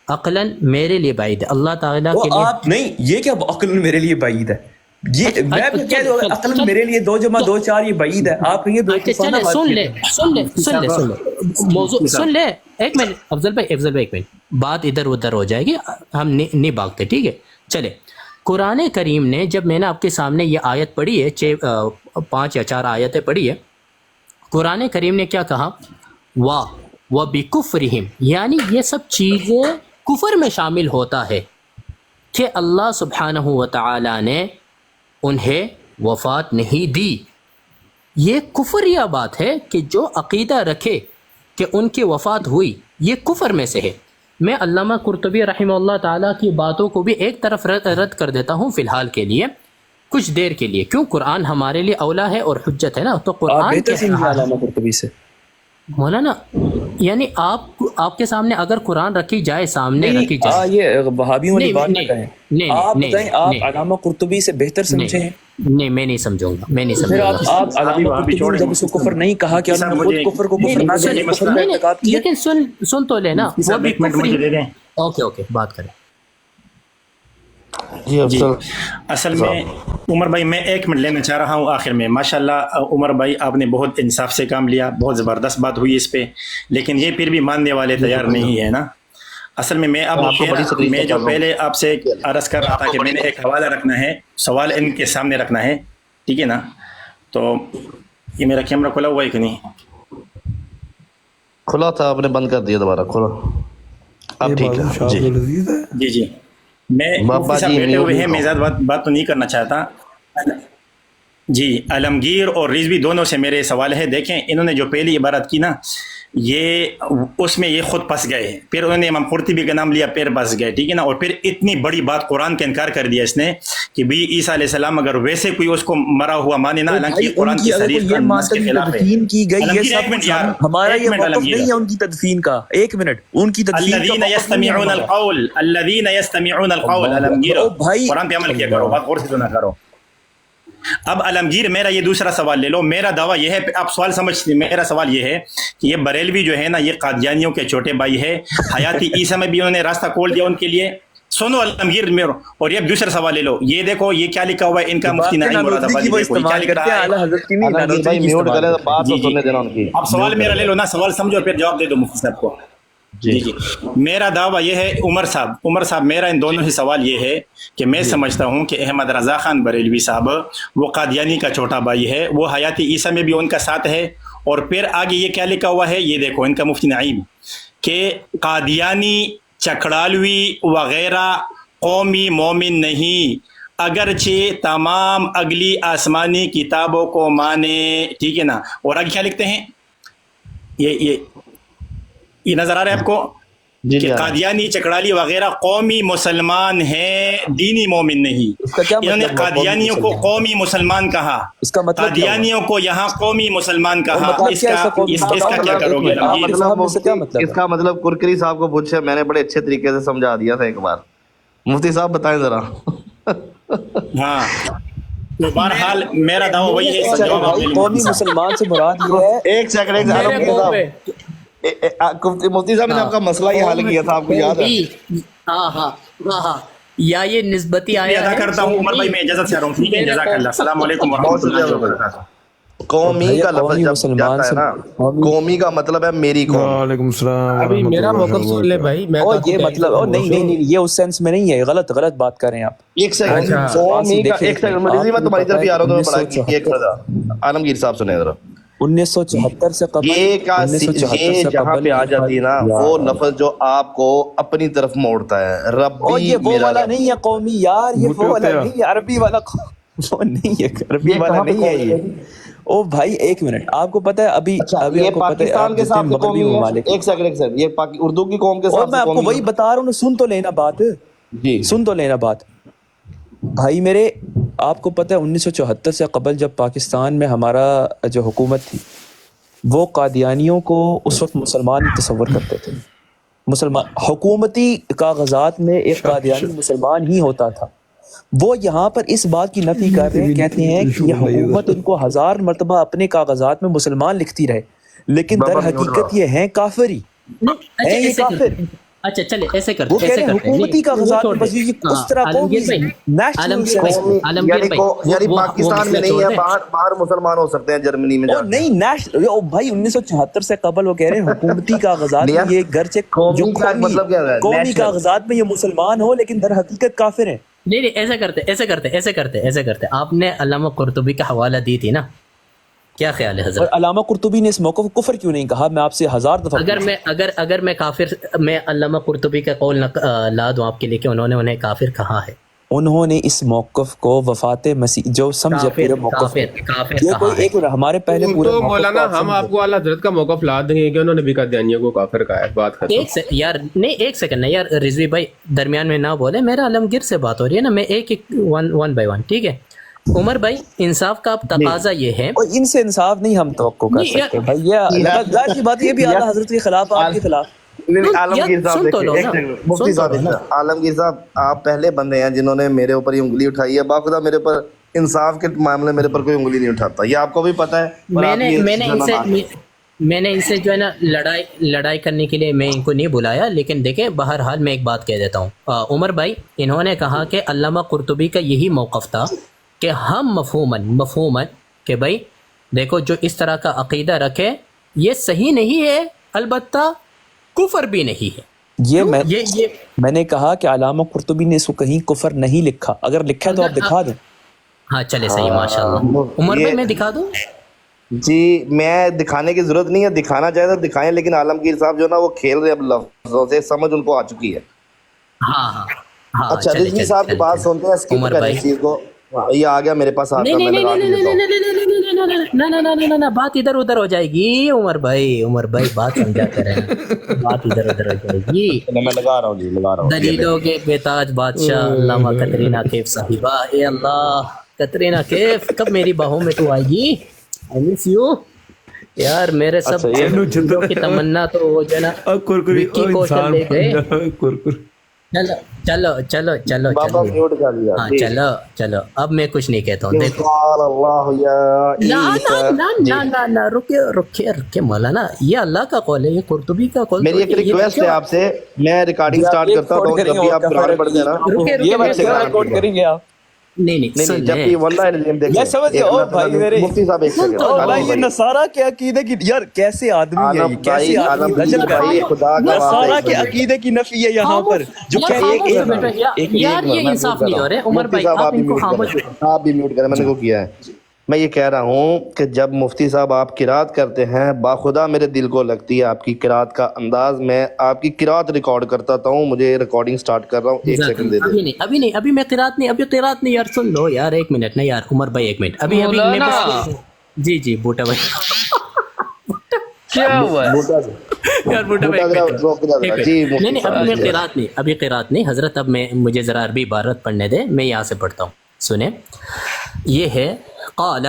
عقلاً میرے لیے بعید ہے، اللہ تعالیٰ کے لیے آپ نہیں، یہ کیا عقلاً میرے لیے بعید ہے؟ یہ میں بھی کہہ دوں عقلاً میرے لیے 2 + 2 4 یہ بعید ہے. آپ کہیں چلے سن لے ایک منٹ افضل بھائی ایک منٹ، بات ادھر ادھر ہو جائے گی، ہم نہیں بھاگتے، ٹھیک ہے. چلے قرآن کریم نے جب میں نے آپ کے سامنے یہ آیت پڑھی ہے، 5 یا 4 آیتیں پڑھی ہے، قرآن کریم نے کیا کہا؟ وَبِكُفْرِهِمْ، یعنی یہ سب چیزیں کفر میں شامل ہوتا ہے کہ اللہ سبحانہ وتعالی نے انہیں وفات نہیں دی. یہ کفریہ بات ہے کہ جو عقیدہ رکھے کہ ان کی وفات ہوئی، یہ کفر میں سے ہے. میں علامہ قرطبی رحمہ اللہ تعالیٰ کی باتوں کو بھی ایک طرف رد کر دیتا ہوں فی الحال کے لیے، کچھ دیر کے لیے، کیوں قرآن ہمارے لیے اولا ہے اور حجت ہے نا. تو قرآن کے علامہ قرطبی سے مولانا یعنی آپ کے سامنے اگر قرآن رکھی جائے، سامنے رکھی جائے، یہ وہابیوں والی بات نہ کہیں. آپ بتائیں، آپ علامہ قرطبی سے بہتر سمجھیں ہیں. نہیں میں نہیں سمجھوں گا، میں نہیں سمجھوں گا. آپ علامہ قرطبی نے جب اس کو کفر نہیں کہا کہ انہوں نے خود کفر کو کفر نہ کہا، کفر کا اعتقاد کیا. لیکن سن تو لینا، وہ بھی اوکے بات کریں. جی اصل میں عمر بھائی میں 1 منٹ لینا چاہ رہا ہوں آخر میں. ماشاءاللہ عمر بھائی آپ نے بہت انصاف سے کام لیا، بہت زبردست بات ہوئی اس پہ، لیکن یہ پھر بھی ماننے والے تیار نہیں ہے نا. اصل میں میں جو پہلے آپ سے عرض کر رہا تھا کہ میں نے ایک حوالہ رکھنا ہے، سوال ان کے سامنے رکھنا ہے، ٹھیک ہے نا. تو یہ میرا کیمرہ کھلا ہوا ہے کہ نہیں؟ کھلا تھا، آپ نے بند کر دیا دوبارہ. کھلا اب ٹھیک ہے. جی میں مفتی صاحب بیٹھے ہوئے ہیں، میں زیادہ بات تو نہیں کرنا چاہتا. جی عالمگیر اور رضوی دونوں سے میرے سوال ہے. دیکھیں انہوں نے جو پہلی عبارت کی نا، یہ اس میں یہ خود پھنس گئے، پھر انہوں نے امام قرطبی کا نام لیا، پھر پھنس گئے، ٹھیک ہے نا. اور پھر اتنی بڑی بات قرآن کا انکار کر دیا اس نے کہ بھی عیسیٰ علیہ السلام اگر ویسے کوئی اس کو مرا ہوا مانے نا، حالانکہ قرآن کی صریح کے خلاف ہے. تدفین کی گئی، یہ سب ہمارا یہ موقف نہیں ہے ان کی تدفین کا. 1 منٹ، ان کی تدفین کا الذین یستمعون القول عالمگیر قرآن پہ عمل کیا کرو، بات غور سے تو نہ کرو. اب عالمگیر میرا یہ دوسرا سوال لے لو. میرا دعویٰ یہ ہے، آپ سوال سمجھتے، میرا سوال یہ ہے کہ یہ بریلوی جو ہے نا، یہ قادیانیوں کے چھوٹے بھائی ہے. حیاتی عیسیٰ میں بھی انہوں نے راستہ کھول دیا ان کے لیے. سنو عالمگیر میرے. اور یہ دوسرا سوال لے لو، یہ دیکھو یہ کیا لکھا ہوا ہے ان کا مفتی نعیم مراد آبادی. اب سوال میرا لے لو نا، سوال سمجھو پھر جواب دے دو مفتی صاحب کو. جی میرا دعویٰ یہ ہے، عمر صاحب میرا ان دونوں سے سوال یہ ہے کہ میں سمجھتا ہوں کہ احمد رضا خان بریلوی صاحب وہ قادیانی کا چھوٹا بھائی ہے، وہ حیاتی عیسیٰ میں بھی ان کا ساتھ ہے. اور پھر آگے یہ کیا لکھا ہوا ہے، یہ دیکھو ان کا مفتی نعیم، کہ قادیانی، چکڑالوی وغیرہ قومی مومن نہیں، اگرچہ تمام اگلی آسمانی کتابوں کو مانے، ٹھیک ہے نا. اور آگے کیا لکھتے ہیں، یہ نظر آ رہا ہے آپ کو کہ قادیانی، چکڑالی وغیرہ قومی مسلمان ہیں، دینی مومن نہیں. انہوں نے قادیانیوں کو قومی مسلمان کہا، قادیانیوں کو یہاں قومی مسلمان کہا. اس کا کیا کرو گے؟ اس کا مطلب کرکری صاحب کو پوچھے، میں نے بڑے اچھے طریقے سے سمجھا دیا تھا ایک بار. مفتی صاحب بتائیں ذرا. ہاں تو بہرحال میرا دعویٰ وہی ہے. قومی مسلمان سے مراد یہ ہے، ایک سیکنڈ مفتی صاحب نے آپ کا مسئلہ یہ حل کیا تھا، آپ کو یاد ہے؟ ہاں یا یہ نسبتی آیا ادا کرتا ہوں. عمر بھائی میں اجازت چاہ رہا ہوں، ٹھیک ہے، جزاک اللہ. السلام علیکم ورحمۃ اللہ وبرکاتہ. قومی کا لفظ جب جاتا ہے نا، قومی کا مطلب ہے میری قوم. وعلیکم السلام. ابھی میرا موقف سن لے بھائی. میں یہ مطلب نہیں یہ اس سینس میں نہیں ہے، غلط بات کر رہے ہیں آپ. ایک سیکنڈ قومی کا، ایک سیکنڈ میں تمہاری طرف ہی آ رہا ہوں. ایک عالمگیر صاحب سنیں ذرا. 1974 سے قبل یہ جہاں پہ آ جاتی ہے نا، وہ لفظ جو آپ کو اپنی طرف موڑتا ہے، ربی. یہ وہ والا نہیں ہے قومی یار، یہ وہ والا نہیں ہے، عربی والا وہ نہیں ہے، عربی والا نہیں ہے. یہ او بھائی ایک منٹ، آپ کو پتہ ہے ابھی ابھی یہ آپ کو پتہ ہے پاکستان کے جتنے ساتھ بھی قومی مغربی ہے، ممالک، ایک سیکنڈ یہ اردو کی قوم کے اور ساتھ میں آپ کو وہی بتا رہا ہوں، سن تو لینا بات، جی سن تو لینا بات بھائی میرے. آپ کو پتہ ہے 1974 سے قبل جب پاکستان میں ہمارا جو حکومت تھی، وہ قادیانیوں کو اس وقت مسلمان ہی تصور کرتے تھے. مسلمان حکومتی کاغذات میں ایک قادیانی مسلمان ہی ہوتا تھا. وہ یہاں پر اس بات کی نفی کر رہے ہیں، کہتے ہیں کہ یہ حکومت ان کو 1000 مرتبہ اپنے کاغذات میں مسلمان لکھتی رہے، لیکن در حقیقت یہ ہیں کافر ہی اچھا ہیں، یہ ایسے کافر. کرتے اچھا چلے ایسے وہ کرتے کہہ ایسے رہے ہیں کرتے حکومتی کاغذات میں بس یہ اس طرح قومی عالمگیر بھائی نیشنل عالمگیر سینس میں. عالمگیر بھائی یعنی وہ پاکستان میں مسئلہ نہیں چھوڑ ہے، دیں. باہر مسلمان ہو سکتے ہیں جرمنی میں او جا کے. نہیں نیشنل بھائی 1974 سے قبل وہ کہہ رہے ہیں حکومتی کاغذات میں یہ گرچہ جو قومی کا مطلب کیا ہے؟ قومی نیشنل. کاغذات میں یہ مسلمان ہو، لیکن در حقیقت کافر ہیں. نہیں ایسے کرتے آپ نے علامہ قرطبی کا حوالہ دی تھی نا، کیا خیال ہے اور حضرت؟ علامہ قرطبی نے اس موقع کو کفر کیوں نہیں کہا؟ میں آپ سے 1000 دفعہ اگر میں کافر، میں علامہ قرطبی کا قول لا دوں آپ کے لیے کہ انہیں کافر کہا ہے. انہوں نے اس موقف کو وفات مسیح جو سمجھے پورے موقف کو، کافر یہ کہا کوئی ہے. ایک ہمارے پہلے پورے تو موقف کو مولانا آپ ہم سمجھے. آپ کو اعلیٰ حضرت کا موقف لا دیں گے کہ انہوں نے بھی قادیانیوں کو کافر کہا ہے. بات ختم. ایک سیکنڈ نا یار، رضوی بھائی درمیان میں نہ بولے، میرا عالمگیر سے بات ہو رہی ہے نا، میں ایک ون بائی ون. ٹھیک ہے عمر بھائی، انصاف کا اب تقاضا یہ ہے. اور ان سے انصاف نہیں ہم توقع کر نہیں سکتے بھائی، یہ ظاہر سی بات ہے، یہ بھی اعلیٰ حضرت کے خلاف، آپ کے خلاف. عالمگیر صاحب دیکھیں، مفتی صاحب عالمگیر صاحب آپ پہلے بندے ہیں جنہوں نے میرے اوپر یہ انگلی اٹھائی ہے. باخدا میرے اوپر انصاف کے معاملے میرے پر کوئی انگلی نہیں اٹھاتا، یہ آپ کو بھی پتا ہے. میں نے ان سے جو ہے نا لڑائی کرنے کے لیے میں ان کو نہیں بلایا، لیکن دیکھیں بہرحال میں ایک بات کہہ دیتا ہوں. عمر بھائی انہوں نے کہا کہ علامہ قرطبی کا یہی موقف تھا کہ ہم مفہوماً کہ بھائی دیکھو جو اس طرح کا عقیدہ رکھے یہ صحیح نہیں ہے، البتہ کفر بھی نہیں ہے. یہ میں نے کہا کہ علامہ قرطبی نے اس کو کہیں کفر نہیں لکھا، اگر لکھا تو آپ دکھا دیں. ہاں چلے صحیح، ماشاء اللہ. عمر بھائی میں دکھا دوں؟ جی میں دکھانے کی ضرورت نہیں ہے، دکھانا چاہے تو دکھائیں، لیکن عالمگیر صاحب جو نا وہ کھیل رہے اب لفظوں سے، سمجھ ان کو آ چکی ہے. ہاں اچھا رضوی صاحب کی بات سنتے ہیں، اسکپ کریں اس چیز کو. یہ آ گیا میرے پاس، آتا میں لگا کے دیتا ہوں. نہ بات ادھر ادھر ہو جائے گی. عمر بھائی بات سمجھا کریں، بات ادھر ادھر ہو جائے گی. میں لگا رہا ہوں جی، لگا رہا ہوں. دلیلوں کے بےتاج بادشاہ علامہ کترینہ کیف صاحبہ. اے اللہ کترینہ کیف کب میری باہوں میں تو آئے گی؟ I miss you یار. میرے سب چیزوں کی تمنا تو وہ جو ہے نا وکی کوشل لے گئے. چلو بابا میوٹ کر دیا. ہاں چلو اب میں کچھ نہیں کہتا ہوں. دیکھو نہ رکے مولانا، یہ اللہ کا قول ہے، یہ قرطبی کا قول. میری ایک ریکویسٹ ہے آپ سے، میں ریکارڈنگ سٹارٹ کرتا ہوں، جب بھی آپ قرآن پڑھتے ہیں نا یہ بچے ریکارڈ کریں گے آپ. نہیں جب بھی واللہ العظیم دیکھیں. میں سمجھ گیا. اور بھائی میرے مفتی صاحب ایک سیکنڈ، بھائی یہ نصارہ کے عقیدے کی، یار کیسے آدمی ہے یہ، کیسے آدمی رجل بھائی خدا کا نصارہ کے عقیدے کی نفی ہے یہاں پر جو کہ یار یہ انصاف نہیں ہو رہے. عمر بھائی آپ ان کو خاموش، آپ بھی میوٹ کریں. میں نے کو کیا ہے، میں یہ کہہ رہا ہوں کہ جب مفتی صاحب آپ قرات کرتے ہیں، باخدا میرے دل کو لگتی ہے آپ کی قرات کا انداز. میں آپ کی قرات ریکارڈ کرتا ہوں، مجھے ریکارڈنگ سٹارٹ کر رہا ہوں. ایک سیکنڈ دے دیں. ابھی میں قرات نہیں یار. سن لو یار ایک منٹ نا یار. عمر بھائی ایک منٹ، ابھی جی بوٹا بھائی کیا ہوا یار بوٹا بھائی نہیں، ابھی قرات نہیں حضرت. اب میں مجھے ذرا عربی عبارت پڑھنے دے، میں یہاں سے پڑھتا ہوں. سنیں، یہ ہے قال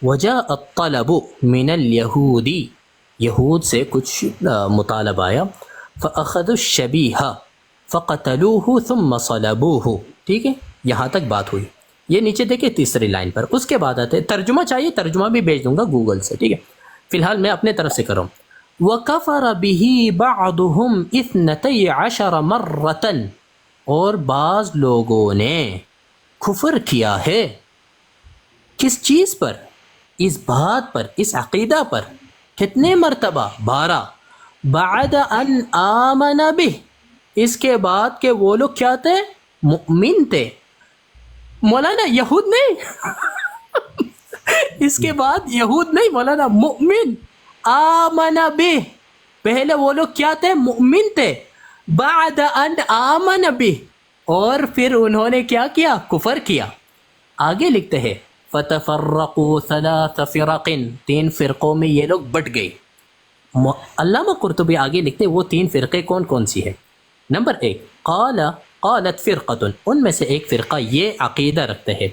وجاء الطلب من اليهود، یہود سے کچھ مطالب آیا. فاخذوا الشبیہ فقتلوه ثم صلبوه. ٹھیک ہے یہاں تک بات ہوئی. یہ نیچے دیکھیں تیسری لائن پر. اس کے بعد آتے ترجمہ، چاہیے ترجمہ بھی بھیج دوں گا گوگل سے. ٹھیک ہے فی الحال میں اپنے طرف سے کروں. وَكَفَرَ بِهِ بَعْضُهُمْ 12 مَرَّةً، اور بعض لوگوں نے کفر کیا ہے. کس چیز پر؟ اس بات پر، اس عقیدہ پر. کتنے مرتبہ؟ 12. بعد ان آمن بہ، اس کے بعد کہ وہ لوگ کیا تھے؟ مؤمن تھے. مولانا یہود نہیں اس کے بعد یہود نہیں مولانا، مؤمن. آمن بہ، پہلے وہ لوگ کیا تھے؟ مؤمن تھے. بعد ان آمن بہ، اور پھر انہوں نے کیا کیا؟ کفر کیا. آگے لکھتے ہیں فتفرقوا ثلاث فرق، 3 فرقوں میں یہ لوگ بٹ گئے. علامہ قرطبی آگے لکھتے وہ 3 فرقے کون کون سی ہے. نمبر 1، قالت فرقۃ، ان میں سے ایک فرقہ یہ عقیدہ رکھتے ہیں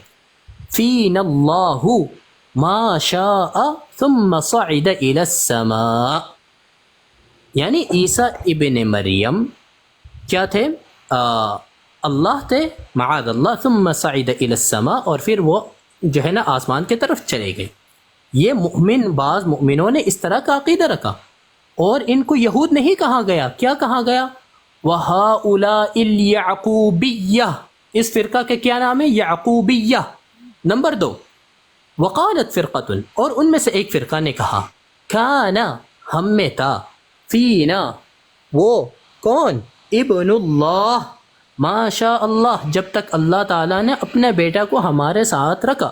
فینا اللہ ما شاء ثم صعد الى السماء، یعنی عیسیٰ ابن مریم کیا تھے؟ اللہ تھے معاذ اللہ، ثم صعد الى السماء، اور پھر وہ جو ہے نا آسمان کی طرف چلے گئے. یہ بعض مؤمنوں نے اس طرح کا عقیدہ رکھا، اور ان کو یہود نہیں کہا گیا. کیا کہا گیا؟ وَهَؤُلَاءِ الْيَعْقُوبِيَّةِ، اس فرقہ کے کیا نام ہے؟ یعقوبیہ. نمبر 2، وقالت فرقۃ، اور ان میں سے ایک فرقہ نے کہا کانا، ہم میں تھا، فینا، وہ کون؟ ابن اللہ، ما شاء اللہ، جب تک اللہ تعالیٰ نے اپنے بیٹا کو ہمارے ساتھ رکھا.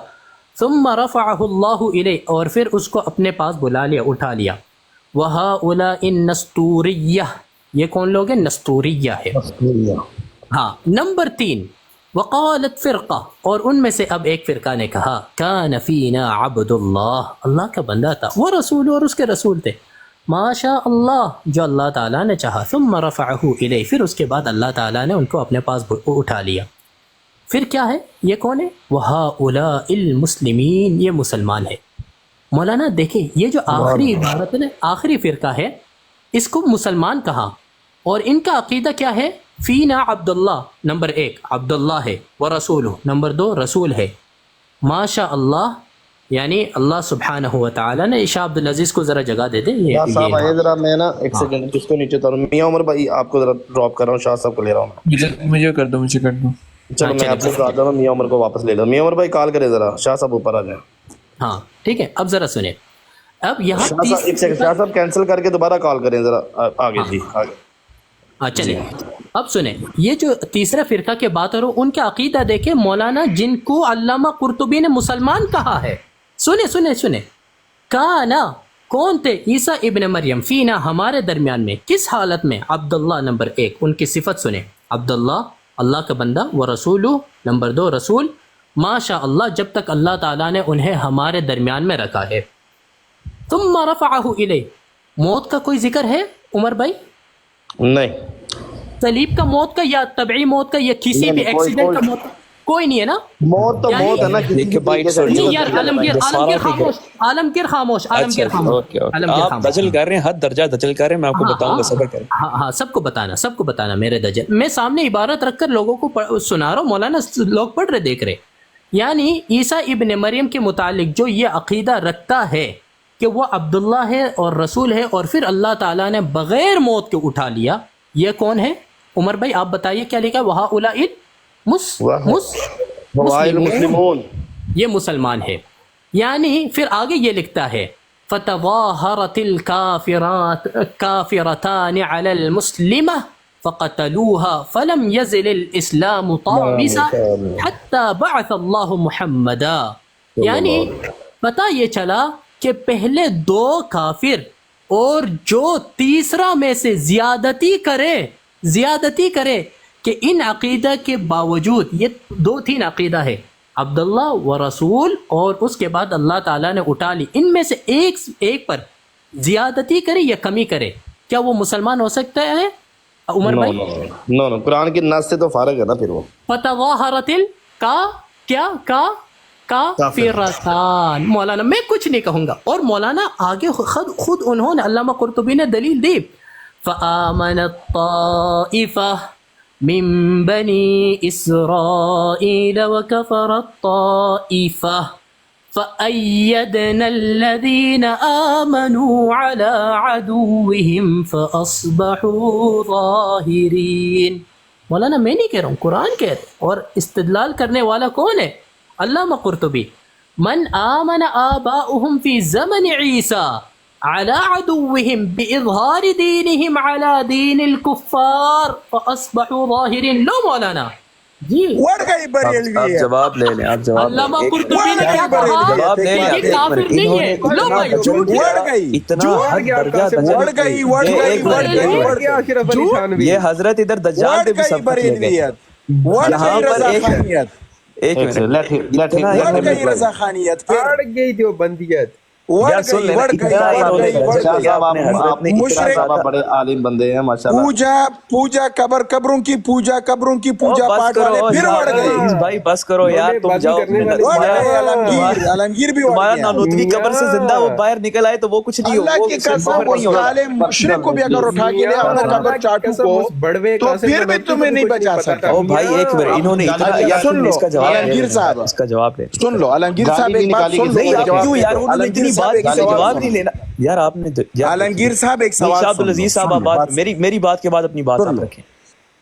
ثم رفعہ اللہ الیہ، اور پھر اس کو اپنے پاس بلا لیا، اٹھا لیا. وَهَؤُلَاءِ النَّسْطُورِيَّةِ، یہ کون لوگ ہیں؟ نستوریہ ہے. ہاں. نمبر 3، وقالت فرقہ، اور ان میں سے اب ایک فرقہ نے کہا کان فینا عبد اللہ، اللہ کا بندہ تھا، وہ رسول، اور اس کے رسول تھے، ما شاء اللہ، جو اللہ تعالیٰ نے چاہا. ثم رفعہ الیہ، پھر اس کے بعد اللہ تعالیٰ نے ان کو اپنے پاس اٹھا لیا. پھر کیا ہے؟ یہ کون ہے؟ وَهَؤُلَاءِ الْمُسْلِمِينَ، یہ مسلمان ہے. مولانا دیکھیں یہ جو آخری عبارت ہے، آخری فرقہ ہے، اس کو مسلمان کہا، اور ان کا عقیدہ کیا ہے؟ فینا عبداللہ، نمبر 1 عبداللہ ہے، ورسولہ، نمبر 2 رسول ہے، ما شاء اللہ، یعنی اللہ سبحانہ و تعالیٰ نے. شاہ عبدالعزیز کو ذرا جگہ دے دیں. شاہ صاحب آئیے ذرا، میں نا ایک سیکنڈ اس کو نیچے اتاروں. میاں عمر بھائی آپ کو ذرا ڈراپ کر رہا ہوں، شاہ صاحب کو لے رہا ہوں. مجھے کر دو. چلو میں آپ کو آتا ہوں، میاں عمر کو واپس لے لوں. میاں عمر بھائی کال کرے ذرا، شاہ صاحب اوپر آ جائیں. ہاں ٹھیک ہے. اب ذرا سنیں، اب یہاں ایک سیکنڈ، شاہ صاحب کینسل کر کے دوبارہ کال کریں ذرا. آگے جی آگے. ہاں چلیں. اب سنیں یہ جو تیسرا فرقہ کے بات ہو رہا، ان کا عقیدہ دیکھیں مولانا، جن کو علامہ قرطبی نے مسلمان کہا ہے. سنیں کانا، کون تھے؟ عیسیٰ ابن مریم، فینا، ہمارے درمیان میں، کس حالت میں؟ عبداللہ، نمبر 1 ان کی صفت سنیں، عبداللہ، اللہ کا بندہ، ورسولہ، نمبر 2 رسول، ما شاء اللہ، جب تک اللہ تعالیٰ نے انہیں ہمارے درمیان میں رکھا ہے. ثم رفعہ الیہ، موت کا کوئی ذکر ہے عمر بھائی؟ نہیں. صلیب کا موت کا، یا طبعی موت کا، یا کسی بھی ایکسیڈنٹ کا موت کا؟ کوئی نہیں ہے نا. موت تو موت ہے نا. نہیں یار، عالمگیر خاموش. آپ دجل کر رہے ہیں، حد درجہ دجل کر رہے ہیں، میں آپ کو بتاؤں گا، صبر کریں. ہاں سب کو بتانا میرے دجل. میں سامنے عبارت رکھ کر لوگوں کو سنا رہا ہوں، مولانا لوگ پڑھ رہے دیکھ رہے. یعنی عیسیٰ ابن مریم کے متعلق جو یہ عقیدہ رکھتا ہے کہ وہ عبداللہ ہے اور رسول ہے، اور پھر اللہ تعالیٰ نے بغیر موت کے اٹھا لیا، یہ کون ہے؟ عمر بھائی آپ بتائیے کیا لکھا ہے؟ وَهَؤُلَاءِ مسلمون، یہ مسلمان ہے. یعنی پھر آگے یہ لکھتا ہے فَتَظَاهَرَتِ الْكَافِرَتَانِ عَلَى الْمُسْلِمَةِ فَقَتَلُوهَا فَلَمْ يَزِلِ الْإِسْلَامُ طَابِسًا حَتَّى بَعَثَ اللَّهُ مُحَمَّدًا. یعنی پتہ یہ چلا کہ پہلے 2 کافر، اور جو تیسرا میں سے زیادتی کرے کہ ان عقیدہ کے باوجود، یہ 2-3 عقیدہ ہے، عبداللہ و رسول، اور اس کے بعد اللہ تعالیٰ نے اٹھا لی، ان میں سے ایک پر زیادتی کرے یا کمی کرے، کیا وہ مسلمان ہو سکتا ہے عمر بھائی؟ نو قرآن کی نص سے تو فارغ ہے نا پھر وہ. فتظاہرت کافرتان. مولانا میں کچھ نہیں کہوں گا، اور مولانا آگے خود انہوں نے، علامہ قرطبی نے دلیل دی. فآمنت طائفہ من بنی اسرائیل وکفرت طائفہ فأيدنا الذين آمنوا على عدوهم فأصبحوا ظاہرین. مولانا میں نہیں کہہ رہا ہوں، قرآن کہتے، اور استدلال کرنے والا کون ہے؟ علامہ قرطبی. من آمن آباؤهم في زمن عیسیٰ على عدوهم بإظهار دينهم على دين الكفار فأصبحوا ظاہرین. لو مولانا جی وڑ گئی بریلوی آپ جواب لے لیں، آپ جواب علامہ قرطبی نے کیا کہا؟ جواب لے لیں. یہ کافر نہیں ہے. لو بھائی وڑ گئی یہ حضرت ادھر دجال پہ بھی سب کچھ لے گئے. یہاں پر ایک ایک منٹ وڑ گئی رضا خانیت پھر اڑ گئی دیوبندیت وڑ گئی بڑے عالم بندے ہیں ماشاءاللہ. پوجا قبروں کی پوجا پاٹ والے پھر وڑ گئے. بھائی بس کرو یار, تم جاؤ. عالمگیر بھی وڑ تمہارا گیا. نانوتوی قبر سے زندہ وہ باہر نکل آئے تو وہ کچھ نہیں ہو. اللہ کی قسم اس عالم مشرک کو بھی اگر اٹھا کے لیا اپنا قبر چاٹو کو تو پھر بھی تمہیں نہیں بچا سکتا. او بھائی ایک منٹ, انہوں نے اتنا سن لو اس کا جواب عالمگیر صاحب, اس کا جواب ہے. سن لو عالمگیر صاحب ایک بات سن نہیں لو. آپ کیوں یار, انہوں نے اتنی بات کی جواب نہیں لینا یار. آپ نے عالمگیر صاحب ایک سوال عبد العزیز صاحب آپ میری بات کے بعد اپنی بات آپ رکھیں.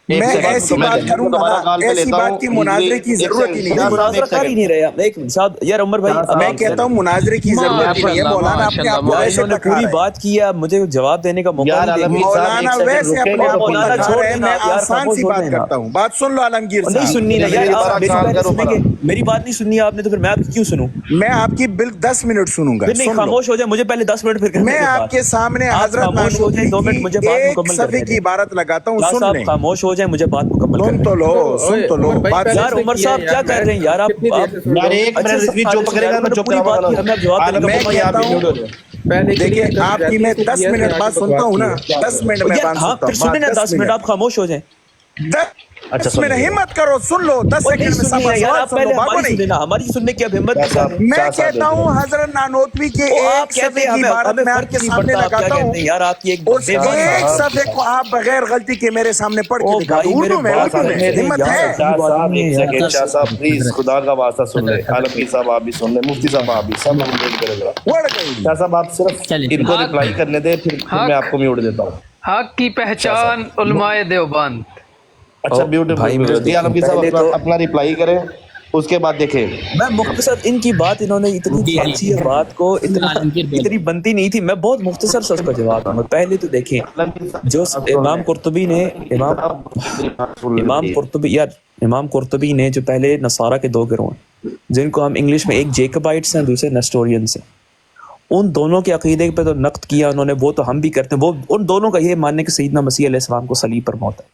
میں ایسی بات کروں گا نا, ایسی بات کی مناظرے کی ضرورت ہی نہیں ہے. مناظرہ کر ہی نہیں رہے آپ. ایک صاحب یار عمر بھائی, میں کہتا ہوں مناظرے کی ضرورت ہی نہیں ہے. مولانا اپنے آپ کو ایسے انہوں نے پوری بات کی ہے, مجھے جواب دینے کا موقع نہیں دیں. مولانا ویسے اپنے آپ کو چھوڑ رہے ہیں. میں آسان سی بات کرتا ہوں, بات سن لو عالمگیر صاحب. نہیں سننی نا یار, میری بات نہیں سننی آپ نے تو پھر میں آپ کی کیوں سنوں؟ میں آپ کی 10 منٹ سنوں گا. نہیں خاموش ہو جائے, مجھے پہلے 10 منٹ پھر میں آپ کے سامنے حضرت نانوتوی کی ایک صفحے کی عبارت لگاتا ہوں, سن لیں. خاموش ہو جائے, مجھے بات مکمل سن تو لو. یار عمر صاحب کیا کر رہے ہیں یار آپ؟ یار ایک منٹ رضوی چپ کرے گا, میں چپ کرا. میں کہتا ہوں دیکھیے آپ کی میں 10 منٹ بات سنتا ہوں نا, 10 منٹ میں بات سنتا ہوں. سنیں نا 10 منٹ, آپ خاموش ہو جائیں. 10 منٹ ہمت کرو, سن لو. 10 سیکنڈ میں سب سن لو. بابو نہیں, ہماری سننے کی اب ہمت میں کہتا ہوں حضرت نانوتوی کے ایک صفحے کی عبارت میں آپ کے سامنے لگاتا ہوں. یار آپ کی اس ایک صفحے کو آپ بغیر غلطی کے میرے سامنے پڑھ کے دکھا دو. اردو میں ہمت ہے. شاہ صاحب پلیز خدا کا واسطہ سن لیں. عالمگیر صاحب آپ بھی سن لیں, مفتی صاحب آپ بھی, سب لوگ ویٹ کریں ذرا. وڑ گئی. شاہ صاحب آپ صرف ان کو رپلائی کرنے دیں, پھر میں آپ کو میوٹ دیتا ہوں. حق کی پہچان علماء دیوبند. اچھا بیوٹیفل. عالمگیر صاحب اپنا رپلائی کریں, اس کے بعد دیکھیں. میں مختصر, ان کی بات انہوں نے اتنی اچھی ہے, بات کو اتنی بنتی نہیں تھی. میں بہت مختصر سے اس کا جواب دوں. پہلے تو دیکھیں جو امام قرطبی نے امام قرطبی نے جو پہلے نصارہ کے 2 گروہ ہیں جن کو ہم انگلش میں, ایک جیکبائٹس ہیں دوسرے نیسٹورینس ہیں, ان دونوں کے عقیدے پہ تو نقد کیا انہوں نے. وہ تو ہم بھی کرتے ہیں. وہ ان دونوں کا یہ ماننے کہ سیدنا مسیح علیہ السلام کو صلیب پر موت ہے.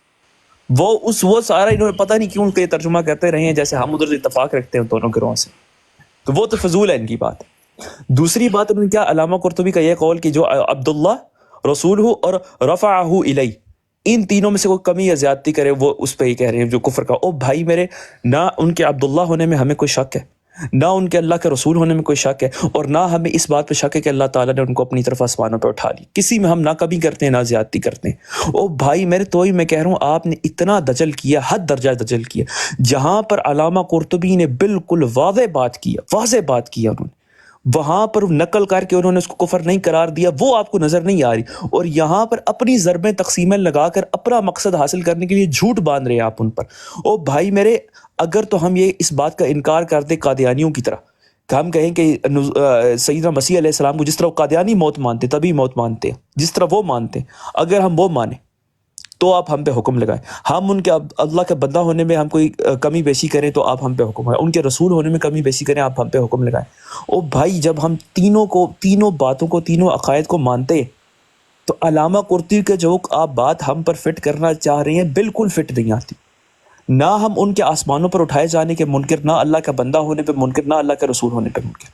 وہ سارا انہوں نے پتہ نہیں کیوں ان کے ترجمہ کرتے رہے ہیں جیسے ہم ادھر سے اتفاق رکھتے ہیں دونوں گروہوں سے. تو وہ تو فضول ہے ان کی بات. دوسری بات انہوں نے کیا, علامہ قرطبی کا یہ قول کہ جو عبداللہ رسولہ اور رفعہ الی, ان تینوں میں سے کوئی کمی یا زیادتی کرے وہ اس پہ ہی کہہ رہے ہیں جو کفر کا. او بھائی میرے, نہ ان کے عبداللہ ہونے میں ہمیں کوئی شک ہے, نہ ان کے اللہ کے رسول ہونے میں کوئی شک ہے, اور نہ ہمیں اس بات پہ شک ہے کہ اللہ تعالیٰ نے ان کو اپنی طرف آسمانوں پہ اٹھا لی. کسی میں ہم نہ کمی کرتے ہیں نہ زیادتی کرتے ہیں. او بھائی میرے, تو ہی میں کہہ رہا ہوں آپ نے اتنا دجل کیا, حد درجہ دجل کیا. جہاں پر علامہ قرطبی نے بالکل واضح بات کی انہوں نے, وہاں پر نقل کر کے انہوں نے اس کو کفر نہیں قرار دیا, وہ آپ کو نظر نہیں آ رہی. اور یہاں پر اپنی ضربیں تقسیمیں لگا کر اپنا مقصد حاصل کرنے کے لیے جھوٹ باندھ رہے ہیں آپ ان پر. او بھائی میرے, اگر تو ہم یہ اس بات کا انکار کر دیں قادیانیوں کی طرح, کہ ہم کہیں کہ سیدنا مسیح علیہ السلام کو جس طرح قادیانی موت مانتے تبھی موت مانتے ہیں, جس طرح وہ مانتے ہیں, اگر ہم وہ مانیں تو آپ ہم پہ حکم لگائیں. ہم ان کے اللہ کے بندہ ہونے میں ہم کوئی کمی بیشی کریں تو آپ ہم پہ حکم لگائیں, ان کے رسول ہونے میں کمی بیشی کریں آپ ہم پہ حکم لگائیں. او بھائی جب ہم تینوں باتوں کو, تینوں عقائد کو مانتے, تو علامہ قرطبی کے جو آپ بات ہم پر فٹ کرنا چاہ رہے ہیں بالکل فٹ نہیں آتی. نہ ہم ان کے آسمانوں پر اٹھائے جانے کے منکر, نہ اللہ کا بندہ ہونے پہ منکر, نہ اللہ کے رسول ہونے پہ منکر.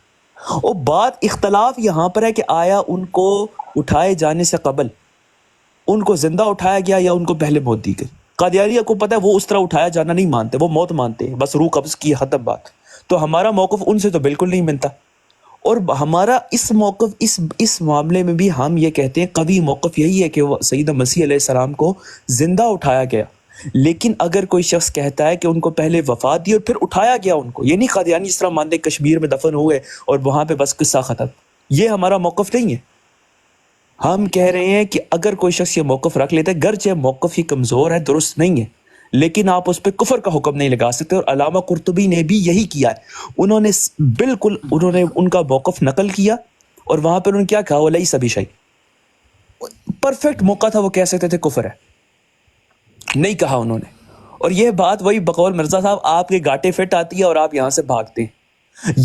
اور بات اختلاف یہاں پر ہے کہ آیا ان کو اٹھائے جانے سے قبل ان کو زندہ اٹھایا گیا یا ان کو پہلے موت دی گئی. قادیانیہ کو پتہ ہے وہ اس طرح اٹھایا جانا نہیں مانتے, وہ موت مانتے ہیں, بس روح قبض کی ختم بات. تو ہمارا موقف ان سے تو بالکل نہیں ملتا. اور ہمارا اس موقف اس معاملے میں بھی ہم یہ کہتے ہیں قوی موقف یہی ہے کہ وہ سیدنا مسیح علیہ السلام کو زندہ اٹھایا گیا. لیکن اگر کوئی شخص کہتا ہے کہ ان کو پہلے وفات دی اور پھر اٹھایا گیا ان کو, یہ نہیں قادیانی اس طرح مانتے کشمیر میں دفن ہوئے اور وہاں پہ بس قصہ ختم. یہ ہمارا موقف نہیں ہے. ہم کہہ رہے ہیں کہ اگر کوئی شخص یہ موقف رکھ لیتا ہے, گرچہ موقف ہی کمزور ہے, درست نہیں ہے, لیکن آپ اس پہ کفر کا حکم نہیں لگا سکتے. اور علامہ قرطبی نے بھی یہی کیا ہے. انہوں نے ان کا موقف نقل کیا اور وہاں پہ انہوں نے کیا کہا, وَلَيْسَ بِشَيْءٍ, پرفیکٹ موقع تھا, وہ کہہ سکتے تھے کفر ہے, نہیں کہا انہوں نے. اور یہ بات وہی بقول مرزا صاحب آپ کے گاٹے فٹ آتی ہے اور آپ یہاں سے بھاگتے ہیں.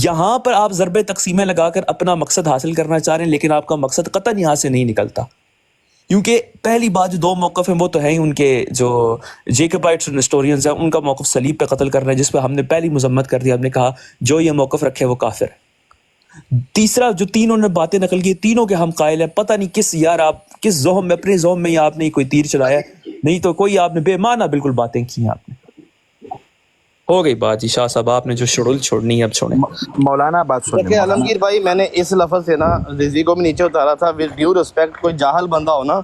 یہاں پر آپ ضرب تقسیمیں لگا کر اپنا مقصد حاصل کرنا چاہ رہے ہیں, لیکن آپ کا مقصد قطعاً یہاں سے نہیں نکلتا. کیونکہ پہلی بات جو دو موقف ہیں وہ تو ہیں ہی ان کے جو جیکبائٹس اور نسٹورینز ہیں، ان کا موقف صلیب پہ قتل کرنا ہے، جس پہ ہم نے پہلی مذمت کر دی. ہم نے کہا جو یہ موقف رکھے وہ کافر ہے. تیسرا جو تینوں نے باتیں نقل کی، تینوں کے ہم قائل ہیں. پتہ نہیں کس یار آپ کس ذہن میں، اپنے ذہن میں ہی آپ نے کوئی تیر چلایا، نہیں تو کوئی آپ نے بے معنی بالکل باتیں کی ہیں. آپ نے ہو گئی بات جی. شاہ صاحب آپ نے جو شڑول چھوڑنی ہے اب چھوڑیں. مولانا بات سنیں. دیکھیں عالمگیر بھائی، میں نے اس لفظ سے نا رضوی کو بھی نیچے اتارا تھا. ود ڈیو ریسپیکٹ، کوئی جاہل بندہ ہو نا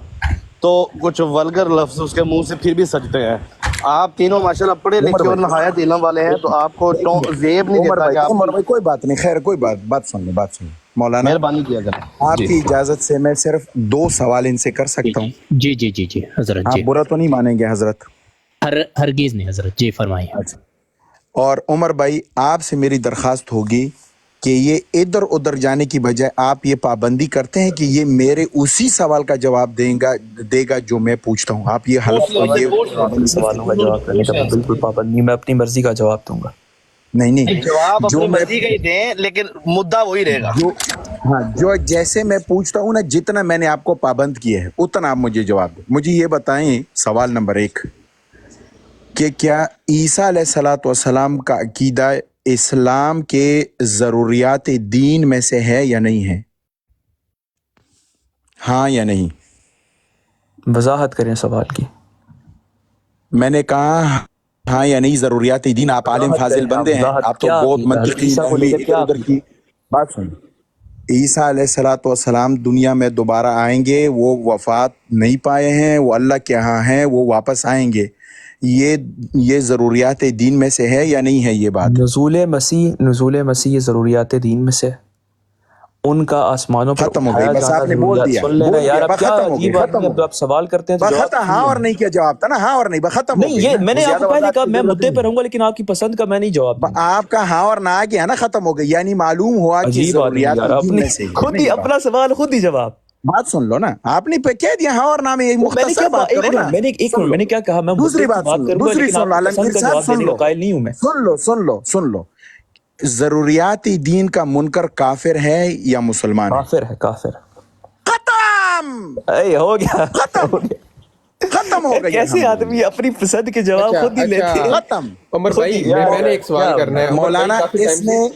تو کچھ ولگر لفظ اس کے منہ سے پھر بھی سجتے ہیں. آپ تینوں ماشاءاللہ پڑھے لکھے اور نہایت علم والے ہیں، تو آپ کو زیب نہیں دیتا کہ آپ عمر بھائی کوئی بات نہیں، خیر کوئی بات سن لیں. مولانا مہربانی کیا کریں. آپ کی اجازت سے میں صرف 2 سوال ان سے کر سکتا ہوں؟ جی جی جی جی حضرت. آپ جی برا تو نہیں مانیں گے حضرت؟ ہرگز نہیں حضرت. جی فرمائیے. اور عمر بھائی آپ سے میری درخواست ہوگی کہ یہ ادھر ادھر جانے کی بجائے آپ یہ پابندی کرتے ہیں کہ یہ میرے اسی سوال کا جواب دے گا جو میں پوچھتا ہوں. آپ یہ حلف سوالوں کا جواب کرنے کا بالکل پابند نہیں، میں اپنی مرضی کا جواب دوں گا. نہیں جواب جو اپنی میں مرضی کا ہی دیں، لیکن مدعا وہی رہے گا. جو جیسے میں پوچھتا ہوں نا، جتنا میں نے آپ کو پابند کیا ہے اتنا آپ مجھے جواب دیں. مجھے یہ بتائیں سوال نمبر 1 کہ کیا عیسیٰ علیہ الصلوۃ والسلام کا عقیدہ اسلام کے ضروریات دین میں سے ہے یا نہیں ہے؟ ہاں یا نہیں؟ وضاحت کریں سوال کی. میں نے کہا ہاں یا نہیں ضروریات دین. آپ عالم فاضل بندے ہیں، آپ تو بہت منطقی ادھر کی بات سنیں. عیسیٰ علیہ الصلوۃ والسلام دنیا میں دوبارہ آئیں گے، وہ وفات نہیں پائے ہیں، وہ اللہ کے ہاں ہیں، وہ واپس آئیں گے. یہ ضروریات دین میں سے ہے یا نہیں ہے یہ بات؟ نزول مسیح یہ ضروریات دین میں سے، ان کا آسمانوں پر ختم ہو گئی. بس آپ نے بول دیا، سن لینا یار. اب کیا ختم ہو گئی. آپ سوال کرتے ہیں تو جواب ہاں اور نہیں کیا جواب تھا نا، ہاں اور نہیں ختم ہو نہیں. گئی. یہ میں نے آپ کو پہلے کہا میں مدعے پہ رہوں گا، لیکن آپ کی پسند کا میں نہیں جواب دوں گا. آپ کا ہاں اور نہ آ گیا نا، ختم ہو گئی. یعنی معلوم ہوا کہ عجیب آدمی یار، ضروریات دین اپنی میں سے خود ہی اپنا سوال خود ہی جواب. بات سن لو نا، آپ نے کہہ دیا ہاں اور نہ میں مختصر بات کرو نا. میں نے کیا کہا؟ میں دوسری بات سن لو، دوسری سن لو عالمگیر صاحب، سن لو. ضروریات دین کا منکر کافر ہے یا مسلمان ہے؟ کافر. ختم ہو گیا. ختم ہو گئی. کیسے آدمی اپنی پسند کے جواب خود ہی لیتے ہیں. ختم. عمر بھائی میں نے ایک سوال کرنا ہے. مولانا اس نے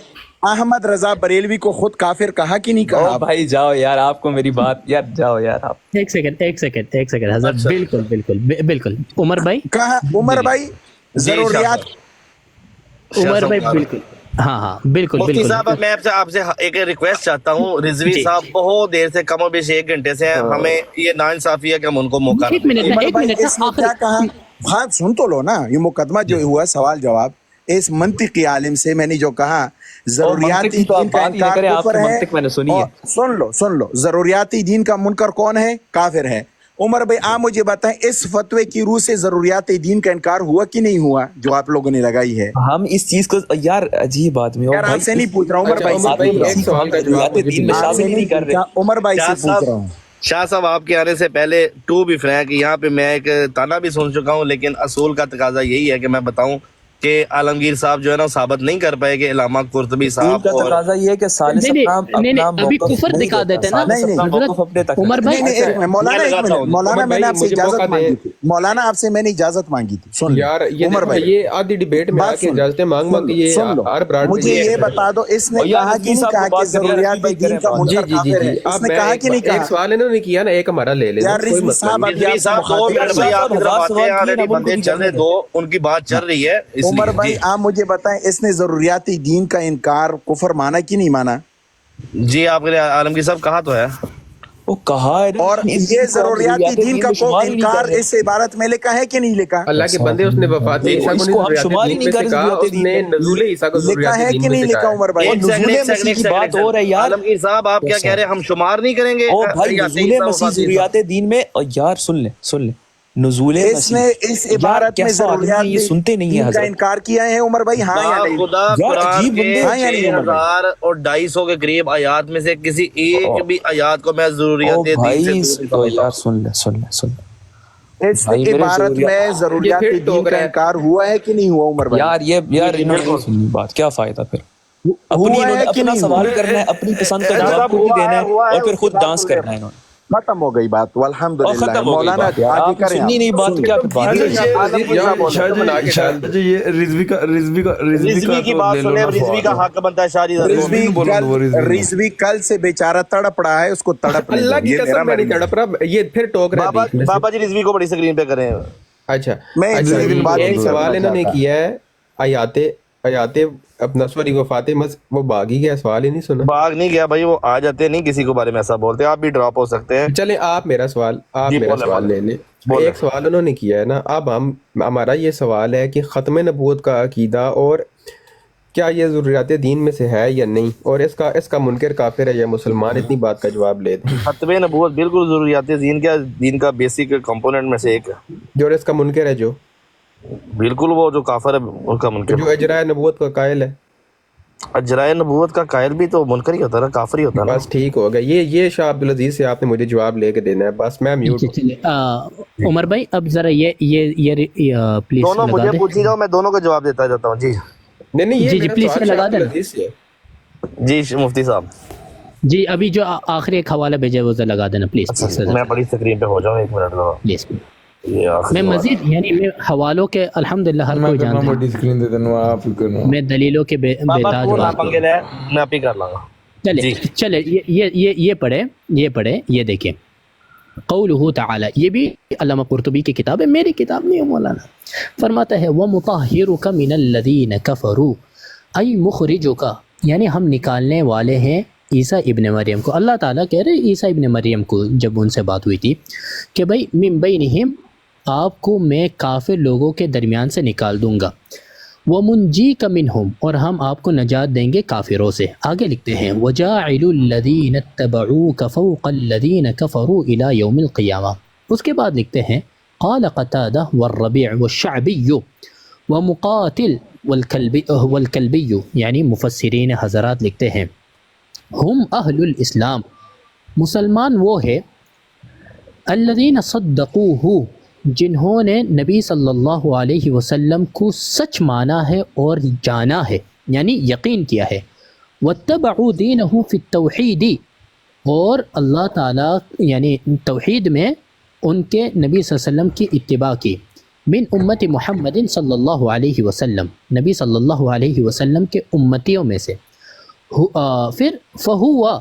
احمد رضا بریلوی کو خود کافر کہا کہ نہیں کہا؟ بھائی جاؤ یار، آپ کو میری بات یار، جاؤ یار آپ. ایک سیکنڈ حضرت. بالکل عمر بھائی کہا. عمر بھائی ضروریات. عمر بھائی بالکل ہاں بالکل. مفتی صاحب میں آپ سے ایک ریکویسٹ چاہتا ہوں. رضوی صاحب بہت دیر سے، کم و بیش 1 گھنٹے سے ہمیں یہ ناانصافی ہے کہ ہم ان کو موقع ایک منٹ اس نے کیا کہا؟ ہاں سن تو لو نا. یہ مقدمہ جو ہوا سوال جواب، اس منطقی عالم سے میں نے جو کہا ضروریاتی دین کا انکار کفر ہے. سن لو ضروریاتی دین کا منکر کون ہے؟ کافر ہے. عمر بھائی آپ مجھے بتائیں اس فتوے کی روح سے ضروریات دین کا انکار ہوا کہ نہیں ہوا جو آپ لوگوں نے لگائی ہے؟ ہم اس چیز کو یار عجیب آدمی یار آپ سے نہیں پوچھ رہا ہوں عمر بھائی، ایک سوال کا جواب عمر بھائی سے پوچھ رہا ہوں. شاہ صاحب آپ کے آنے سے پہلے ٹو بی فرینک یہاں پہ میں ایک تانا بھی سن چکا ہوں، لیکن اصول کا تقاضا یہی ہے کہ میں بتاؤں کہ عالمگیر صاحب جو ہے نا ثابت نہیں کر پائے کہ علامہ قرطبی صاحب کا تقاضا یہ ہے کہ ثالث ابھی کفر دکھا دیتے نا عمر بھائی. مولانا میں نے آپ سے اجازت مانگی تھی. مولانا آپ سے میں نے اجازت مانگی تھی. سن یار یہ آدھی ڈیبیٹ میں آ کے اجازتیں مانگ کے یہ مجھے یہ بتا دو، اس نے کہا کہ نہیں کہا کہ ضروریات دین کا منکر کافر ہے؟ اس نے کہا کہ نہیں کہا؟ ایک سوال انہوں نے کیا نا، ایک ہمارا لے لیں. یار رضوی صاحب بندے چل رہے، دو ان کی بات چل رہی ہے. عمر بھائی آپ مجھے بتائیں اس نے ضروریاتی دین کا انکار کفر مانا کہ نہیں مانا؟ جی آپ کے عالمگیر صاحب کہا تو ہے، وہ کہا ہے. اور یہ ضروریاتی دین کا انکار اس عبارت میں لکھا ہے کہ نہیں لکھا؟ اللہ کے بندے اس نے وفات عیسیٰ کو لکھا ہے کہ نہیں لکھا؟ عمر بھائی بات ہو رہا ہے یار. عالمگیر صاحب آپ کیا کہہ رہے ہیں؟ ہم شمار نہیں کریں گے نزول مسیح ضروریات دین میں. یار سن لیں نزول اس نے اس عبارت میں ضروریات سنتے نہیں ہیں کا انکار کیا ہے عمر بھائی؟ ہاں یا نہیں؟ خدا قرآن کے 1000 اور 250 کے قریب آیات میں سے کسی ایک بھی آیات کو میں ضروریات دین سے سن لیں اس عبارت میں ضروریات دین کا انکار ہوا ہے کہ نہیں ہوا عمر بھائی؟ یار سنی بات کیا فائدہ پھر؟ اپنا سوال کرنا ہے، اپنی پسند کا جواب خود ہی دینا ہے اور پھر خود ڈانس کرنا ہے انہوں نے. ختم ہو گئی بات اور والحمدللہ ختم ہو گئی مولانا بات یار، آگے آپ نے کریں سنی نہیں بات کیا پھر بات شاہ جی یہ رضوی کی بات سنیں، رضوی کا حق بنتا ہے شاہ جی. رضوی کل سے بیچارہ تڑپ رہا ہے، اس کو تڑپ اللہ کی قسم میں نہیں تڑپ رہا، یہ پھر ٹوک رہا ہے بیچ میں سے. بابا جی رضوی کو بڑی سکرین پہ کریں. اچھا میں ایک سوال انہوں نے کیا ہے، آیات اپنا سوری وفات وہ باغ ہی گیا، سوال ہی نہیں سنا. باغ نہیں گیا بھائی، وہ آ جاتے نہیں کسی کو بارے میں ایسا بولتے، آپ بھی ڈراپ ہو سکتے ہیں. چلیں آپ میرا سوال لے لیں. ایک سوال انہوں نے کیا ہے نا، اب ہمارا یہ سوال ہے کہ ختم نبوت کا عقیدہ اور کیا یہ ضروریات دین میں سے ہے یا نہیں، اور اس کا منکر کافر ہے یا مسلمان، اتنی بات کا جواب لے دیں. ختم نبوت بالکل ضروریات دین کا بیسک کمپوننٹ میں سے ایک ہے. جو اس کا منکر ہے، جو بالکل وہ جو کافر ہے ان کا منکر. جو اجرائے نبوت کا قائل ہے، اجرائے نبوت کا قائل بھی تو منکر ہی ہوتا ہے نا، کافر ہی ہوتا ہے نا. بس ٹھیک ہو گیا. یہ شاہ عبدالعزیز سے آپ نے مجھے جواب لے کے دینا ہے، بس میں میوٹ. عمر بھائی اب ذرا یہ پلیز دونوں مجھے پوچھی جاؤ، میں دونوں کو جواب دیتا جاتا ہوں. جی نہیں جی پلیز لگا دینا. جی مفتی صاحب جی ابھی جو آخری ایک حوالہ بھیجا ہے وہ ذرا لگا دینا پلیز. میں بڑی سکرین پہ ہو جاؤں، ایک منٹ پلیز. میں مزید یعنی میں حوالوں کے الحمدللہ ہر کوئی جانتا ہوں، میں دلیلوں کے بےتاج میں آپ ہی کر لوں گا. چلے یہ پڑھے یہ دیکھیں قولہ تعالی، یہ بھی علامہ قرطبی کی کتاب ہے، میری کتاب نہیں ہے مولانا. فرماتا ہے وَمُطَهِّرُكَ مِنَ الَّذِينَ كَفَرُوا أَيْ مُخْرِجُكَ، یعنی ہم نکالنے والے ہیں عیسیٰ ابن مریم کو. اللہ تعالیٰ کہہ رہے عیسیٰ ابن مریم کو جب ان سے بات ہوئی تھی کہ بھائی من بینہم، آپ کو میں کافر لوگوں کے درمیان سے نکال دوں گا. وَمُنْجِيكَ مِنْهُمْ، اور ہم آپ کو نجات دیں گے کافروں سے. آگے لکھتے ہیں وَجَاعِلُ الَّذِينَ اتَّبَعُوكَ فَوْقَ الَّذِينَ كَفَرُوا إِلَى يَوْمِ الْقِيَامَةِ. اس کے بعد لکھتے ہیں قال قتادہ والربيع والشعبي ومقاتل والكلبي، یعنی مفسرین حضرات لکھتے ہیں ہم اہل الاسلام، مسلمان وہ ہے الذین صدقوہ، جنہوں نے نبی صلی اللہ علیہ وسلم کو سچ مانا ہے اور جانا ہے، یعنی یقین کیا ہے. واتبعوا دینہ فی التوحید، اور اللہ تعالیٰ یعنی توحید میں ان کے نبی صلی اللہ علیہ وسلم کی اتباع کی. من امت محمد صلی اللہ علیہ وسلم، نبی صلی اللہ علیہ وسلم کے امتیوں میں سے. پھر فہوا،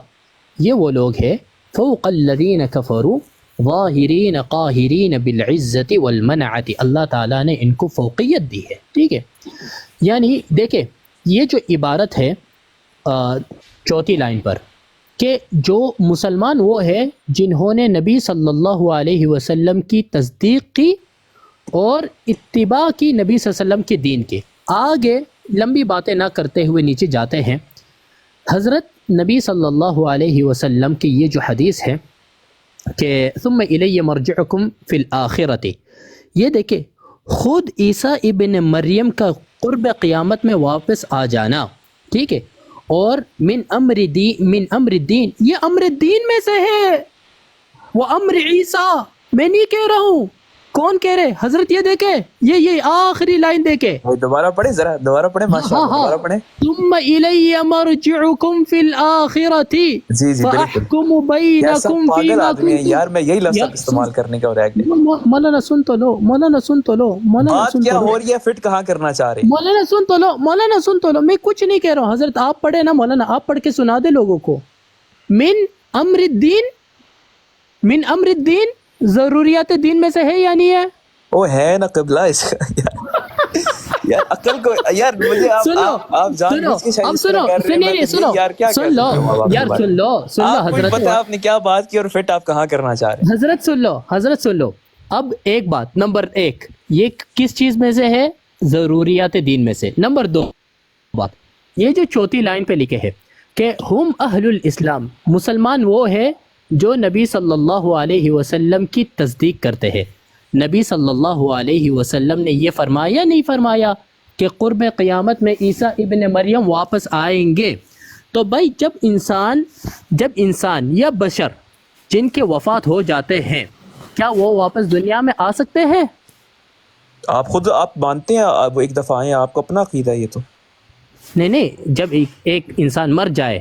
یہ وہ لوگ ہیں فوق الذین کفروا ظاہرین قاہرین بالعزت والمنعت، اللہ تعالیٰ نے ان کو فوقیت دی ہے. ٹھیک ہے، یعنی دیکھیں یہ جو عبارت ہے چوتھی لائن پر کہ جو مسلمان وہ ہے جنہوں نے نبی صلی اللہ علیہ وسلم کی تصدیق کی اور اتباع کی نبی صلی اللہ علیہ وسلم کے دین کے. آگے لمبی باتیں نہ کرتے ہوئے نیچے جاتے ہیں. حضرت نبی صلی اللہ علیہ وسلم کی یہ جو حدیث ہے کہ ثم الی مرجعکم فی الآخرۃ، یہ دیکھیں خود عیسیٰ ابن مریم کا قرب قیامت میں واپس آ جانا. ٹھیک ہے، اور من امر الدین، یہ امر الدین میں سے ہے. وہ امر عیسیٰ میں نہیں کہہ رہا ہوں، کون کہہ رہے؟ حضرت یہ دیکھیں، یہ آخری لائن دیکھیں، دوبارہ پڑھیں ذرا، دوبارہ پڑھیں ماشاءاللہ، دوبارہ پڑھیں. ثم الی مرجعکم فی الآخرۃ فاحکم بینکم فیما آدمی ہیں یار، میں یہی لفظ استعمال کرنے کا رہ گیا. مولانا سن تو لو، مولانا سن تو لو، مولانا بات کیا ہو رہی ہے، فٹ کہاں کرنا چاہ رہے ہیں؟ مولانا سن تو لو، مولانا سن تو لو، میں کچھ نہیں کہہ رہا ہوں. حضرت آپ پڑھے نا، مولانا آپ پڑھ کے سنا دے لوگوں کو. من امر الدین ضروریات دین میں سے ہے یا نہیں ہے؟ وہ ہے نا قبلہ اس کا یار عقل کو یار مجھے آپ جان بوجھ کے شاید سنو یار کیا سن لو حضرت، پتہ آپ نے کیا بات کی اور فٹ آپ کہاں کرنا چاہ رہے ہیں. حضرت سن لو. اب ایک بات، نمبر ایک یہ کس چیز میں سے ہے؟ ضروریات دین میں سے. نمبر دو بات، یہ جو چوتھی لائن پہ لکھے ہے کہ ہم اہل الاسلام، مسلمان وہ ہے جو نبی صلی اللہ علیہ وسلم کی تصدیق کرتے ہیں. نبی صلی اللہ علیہ وسلم نے یہ فرمایا نہیں فرمایا کہ قرب قیامت میں عیسیٰ ابن مریم واپس آئیں گے؟ تو بھائی جب انسان یا بشر جن کے وفات ہو جاتے ہیں، کیا وہ واپس دنیا میں آ سکتے ہیں؟ آپ خود آپ مانتے ہیں وہ ایک دفعہ آئے، آپ کو اپنا عقیدہ ہے یہ تو. نہیں، جب ایک انسان مر جائے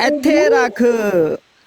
ਇੱਥੇ ਰੱਖ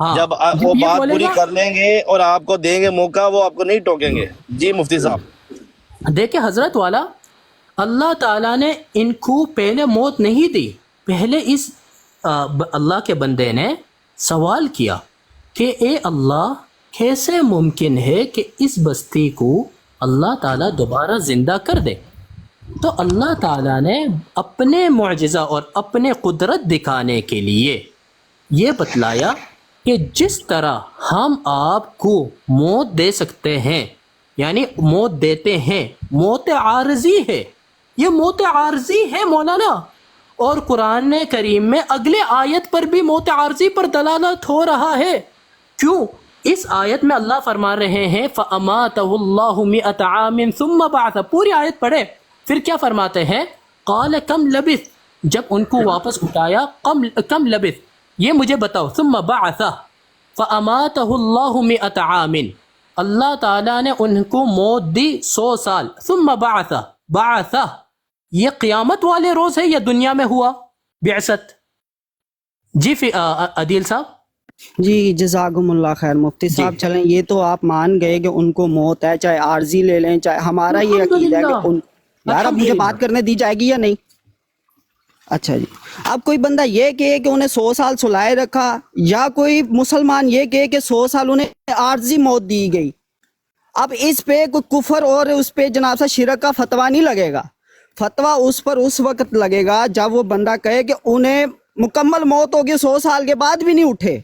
ہاں جب آپ جب وہ یہ بات بولے پوری گا، کر لیں گے اور آپ کو دیں گے موقع، وہ آپ کو نہیں ٹوکیں گے. جی مفتی صاحب. دیکھیں حضرت والا، اللہ تعالیٰ نے ان کو پہلے موت نہیں دی. پہلے اس اللہ کے بندے نے سوال کیا کہ اے اللہ، کیسے ممکن ہے کہ اس بستی کو اللہ تعالیٰ دوبارہ زندہ کر دے؟ تو اللہ تعالیٰ نے اپنے معجزہ اور اپنے قدرت دکھانے کے لیے یہ بتلایا کہ جس طرح ہم آپ کو موت دے سکتے ہیں، یعنی موت دیتے ہیں، موت عارضی ہے، یہ موت عارضی ہے مولانا. اور قرآن کریم میں اگلے آیت پر بھی موت عارضی پر دلالت ہو رہا ہے. کیوں؟ اس آیت میں اللہ فرما رہے ہیں فَأَمَاتَهُ اللَّهُ مِئَةَ عَامٍ ثُمَّ بَعْثَ. پوری آیت پڑھے، پھر کیا فرماتے ہیں؟ قَالَ كَمْ لَبِثْتَ، جب ان کو واپس اٹھایا، کم لبث، یہ مجھے بتاؤ. ثُمَّ بَعْثَ فَأَمَاتَهُ اللَّهُ مِئَةَ عَامٍ، اللہ تعالیٰ نے ان کو موت دی 100 سال. ثُمَّ بعث، یہ قیامت والے روز ہے یا دنیا میں ہوا بعثت؟ جی عدیل صاحب. جی جزاکم اللہ خیر مفتی صاحب. چلیں یہ تو آپ مان گئے کہ ان کو موت ہے، چاہے عارضی لے لیں چاہے ہمارا یہ عقیدہ ہے کہ ان، یار اب مجھے بات کرنے دی جائے گی یا نہیں؟ اچھا جی، اب کوئی بندہ یہ کہے کہ انہیں 100 سال سلائے رکھا، یا کوئی مسلمان یہ کہے کہ 100 سال انہیں عارضی موت دی گئی، اب اس پہ کوئی کفر اور اس پہ جناب سے شرک کا فتویٰ نہیں لگے گا. فتویٰ اس پر اس وقت لگے گا جب وہ بندہ کہے کہ انہیں مکمل موت ہوگی، 100 سال کے بعد بھی نہیں اٹھے.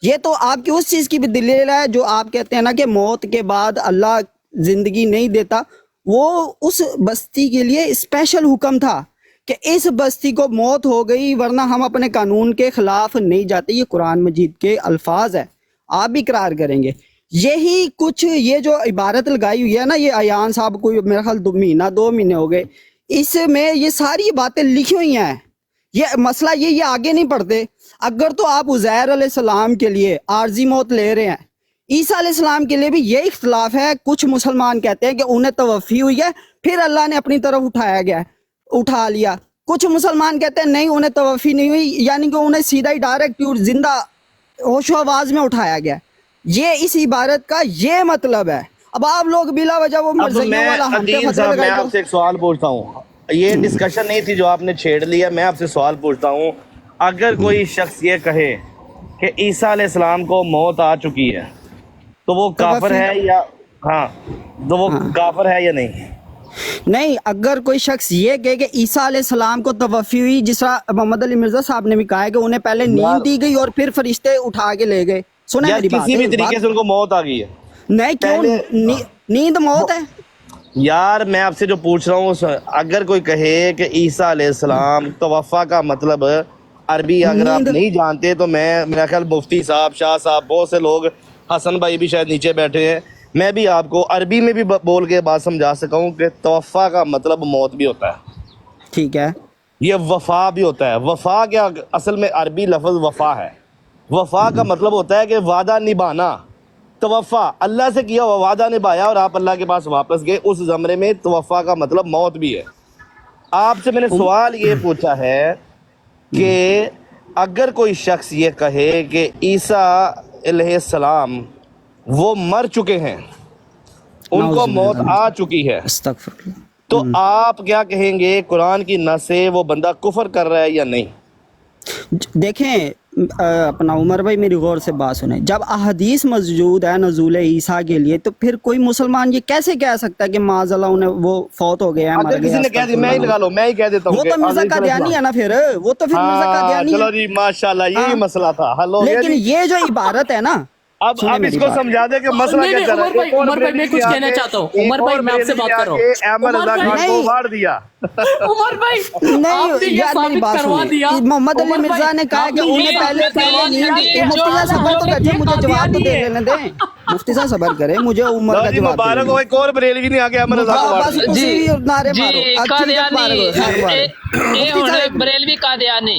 یہ تو آپ کی اس چیز کی بھی دلیل ہے جو آپ کہتے ہیں نا کہ موت کے بعد اللہ زندگی نہیں دیتا. وہ اس بستی کے لیے اسپیشل حکم تھا کہ اس بستی کو موت ہو گئی، ورنہ ہم اپنے قانون کے خلاف نہیں جاتے. یہ قرآن مجید کے الفاظ ہے، آپ بھی اقرار کریں گے. یہی کچھ یہ جو عبارت لگائی ہوئی ہے نا، یہ ایان صاحب کو میرا خیال 2 مہینے ہو گئے، اس میں یہ ساری باتیں لکھی ہوئی ہیں. یہ مسئلہ یہ آگے نہیں پڑھتے. اگر تو آپ عزیر علیہ السلام کے لیے عارضی موت لے رہے ہیں، عیسیٰ علیہ السلام کے لیے بھی یہ اختلاف ہے. کچھ مسلمان کہتے ہیں کہ انہیں توفی ہوئی ہے، پھر اللہ نے اپنی طرف اٹھا لیا. کچھ مسلمان کہتے ہیں نہیں، انہیں توفی نہیں ہوئی، یعنی کہ انہیں سیدھا ہی ڈائریکٹ زندہ ہوش و آواز میں اٹھایا گیا. یہ اس عبارت کا یہ مطلب ہے. اب آپ لوگ بلا وجہ وہ مرضیوں والا ہم پہ فتوی میں لگائے آپ سے ایک سوال پوچھتا ہوں. یہ ڈسکشن نہیں تھی جو آپ نے چھیڑ لیا. میں آپ سے سوال پوچھتا ہوں، اگر کوئی شخص یہ کہے کہ عیسیٰ علیہ السلام کو موت آ چکی ہے تو وہ کافر ہے یا تو وہ کافر ہے یا نہیں؟ نہیں، اگر کوئی شخص یہ کہے کہ عیسیٰ علیہ السلام کو توفی ہوئی، جس طرح محمد علی مرزا صاحب نے بھی کہا ہے کہ انہیں پہلے نیند دی گئی اور پھر فرشتے اٹھا کے لے گئے. سنیں میری بات، کسی بھی طریقے سے ان کو موت آ گئی ہے؟ نہیں، کیوں نیند موت ہے؟ یار میں آپ سے جو پوچھ رہا ہوں، اگر کوئی کہے کہ عیسیٰ علیہ السلام توفا کا مطلب عربی اگر آپ نہیں جانتے تو میرا خیال مفتی صاحب، شاہ صاحب، بہت سے لوگ، حسن بھائی بھی شاید نیچے بیٹھے ہیں، میں بھی آپ کو عربی میں بھی بول کے بات سمجھا سکا ہوں کہ توفا کا مطلب موت بھی ہوتا ہے. ٹھیک ہے، یہ وفا بھی ہوتا ہے. وفا کیا اصل میں عربی لفظ وفا ہے. وفا کا مطلب ہوتا ہے کہ وعدہ نبھانا. توفا اللہ سے کیا ہوا وعدہ نبھایا اور آپ اللہ کے پاس واپس گئے، اس زمرے میں توفا کا مطلب موت بھی ہے. آپ سے میں نے سوال یہ پوچھا ہے کہ اگر کوئی شخص یہ کہے کہ عیسیٰ علیہ السلام وہ مر چکے ہیں، ان کو موت آ چکی ہے، تو آپ کیا کہیں گے؟ قرآن کی نص سے وہ بندہ کفر کر رہا ہے یا نہیں؟ دیکھیں اپنا عمر بھائی میری غور سے بات سنیں. جب احادیث موجود ہے نزول عیسیٰ کے لیے، تو پھر کوئی مسلمان یہ کیسے کہہ سکتا ہے کہ معاذ اللہ انہیں وہ فوت ہو گیا ہے، مر گیا؟ کسی نے کہہ دی، میں ہی لگا لو، میں ہی کہہ دیتا ہوں. وہ تو مرزا قادیانی ہے نا، پھر وہ تو پھر مرزا قادیانی ہے. چلو جی ماشاءاللہ، یہی مسئلہ تھا، حل ہو گیا. لیکن یہ جو عبارت ہے نا، اب اس کو سمجھا دے کہ مسئلہ کیا چل رہا ہے. عمر بھائی میں کچھ کہنا چاہتا ہوں. عمر بھائی میں آپ سے بات کر رہا ہوں. احمد رضا خان کو مار دیا. عمر بھائی نہیں یار میری بات سنیے. محمد علی مرزا نے کہا کہ انہیں پہلے مفتی صاحب صبر تو کریں، مجھے جواب تو دے لینے دیں. مفتی صاحب صبر کریں، مجھے عمر کا جواب مبارک ہو. ایک اور بریلوی نہیں آگے احمد رضا کو مار. جی نعرے مارو. بریلوی قادیانی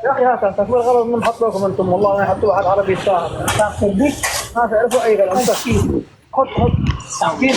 يا اخي هذا تقول غلط من حط لكم انتم والله ما يحطوا واحد عربي ساهم صدق ما تعرفوا اي كلام تفكير خد تفكير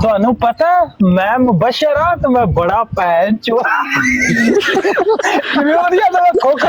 ਤੁਹਾਨੂੰ ਪਤਾ ਮੈਂ ਮੁਬਸ਼ਰ ਹਾਂ ਤੇ ਮੈਂ ਬੜਾ ਭੈਣ ਚੋ ਕਿਵੇਂ ਵਧੀਆ ਤਾਂ ਖੋਖਾ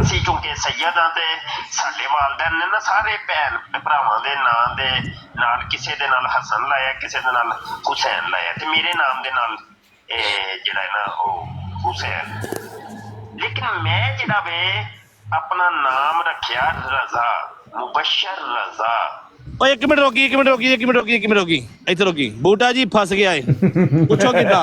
ਅਸੀਂ ਚੁੰਕੇ ਸੈਯਦ ਹਾਂ ਤੇ ਸਾਡੇ ਵਾਲਦੈਨ ਨੇ ਨਾ ਸਾਰੇ ਭੈਣ ਭਰਾਵਾਂ ਦੇ ਨਾਂ ਦੇ ਨਾਲ ਕਿਸੇ ਦੇ ਨਾਲ ਹਸਨ ਲਾਇਆ, ਕਿਸੇ ਦੇ ਨਾਲ ਹੁਸੈਨ ਲਾਇਆ, ਤੇ ਮੇਰੇ ਨਾਮ ਦੇ ਨਾਲ ਜਿਹੜਾ ਹੈ ਨਾ ਉਹ ਹੁਸੈਨ। ਲੇਕਿਨ ਮੈਂ ਜਿਹੜਾ ਵੇ ਆਪਣਾ ਨਾਮ ਰੱਖਿਆ ਰਜ਼ਾ, ਮੁਬਸ਼ਰ ਰਜ਼ਾ। ਓਏ ਇੱਕ ਮਿੰਟ ਰੋਕੀ ਇੱਥੇ ਰੋਕੀ। ਬੂਟਾ ਜੀ ਫਸ ਗਿਆ ਏ, ਪੁੱਛੋ ਕਿੱਦਾਂ?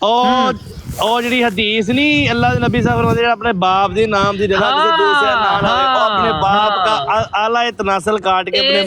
ਉਹ ਜਿਹੜੀ ਹਦੀਸ ਨਹੀਂ ਅੱਲਾਹ ਦੇ ਨਬੀ ਸਾਹਿਬ ਜਿਹੜਾ ਆਪਣੇ ਬਾਪ ਦੇ ਨਾਮ ਦੀ ਜਗ੍ਹਾ ਕਿਸੇ ਦੂਸਰੇ ਨਾਲ ਆਵੇ, ਉਹ ਆਪਣੇ ਬਾਪ ਦਾ ਆਲਾ ਤਨਾਸਲ ਕਾਟ ਕੇ ਆਪਣੇ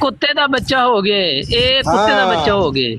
ਕੁੱਤੇ ਦਾ ਬੱਚਾ ਹੋ ਗਏ, ਇਹ ਕੁੱਤੇ ਦਾ ਬੱਚਾ ਹੋ ਗਏ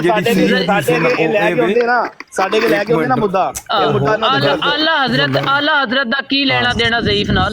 ਜਿਹੜੀ ਸਹੀ ਹਦੀਸ ਹੈ ਨਾ ਉਹ ਇਹ ਵੇ ਸਾਡੇ ਕੇ ਲੈ ਕੇ ਉਹਦੇ ਨਾ ਮੁੱਦਾ ਆਲਾ ਹਜ਼ਰਤ ਦਾ ਕੀ ਲੈਣਾ ਦੇਣਾ ਜ਼ਈਫ ਨਾਲ।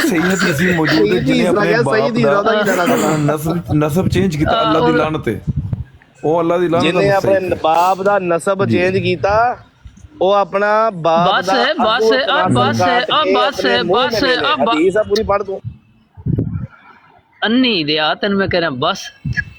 ਸਹੀ ਹਦੀਸ ਮੌਜੂਦ ਹੈ ਜਿਹਨੇ ਆਪਣੇ ਨਸਬ ਚੇਂਜ ਕੀਤਾ, ਅੱਲਾਹ ਦੀ ਲਾਨਤ ਹੈ, ਉਹ ਅੱਲਾਹ ਦੀ ਲਾਨਤ ਜਿਹਨੇ ਆਪਣੇ ਬਾਪ ਦਾ ਨਸਬ ਚੇਂਜ ਕੀਤਾ, ਉਹ ਆਪਣਾ ਬਾਪ ਦਾ ਬਸ ਹਦੀਸ ਆ ਪੂਰੀ ਪੜ੍ਹ ਤੂੰ। ਅੰਨੀ ਦਿਆ ਤੈਨੂੰ ਮੈਂ ਕਹਿ ਰਿਹਾ, ਬਸ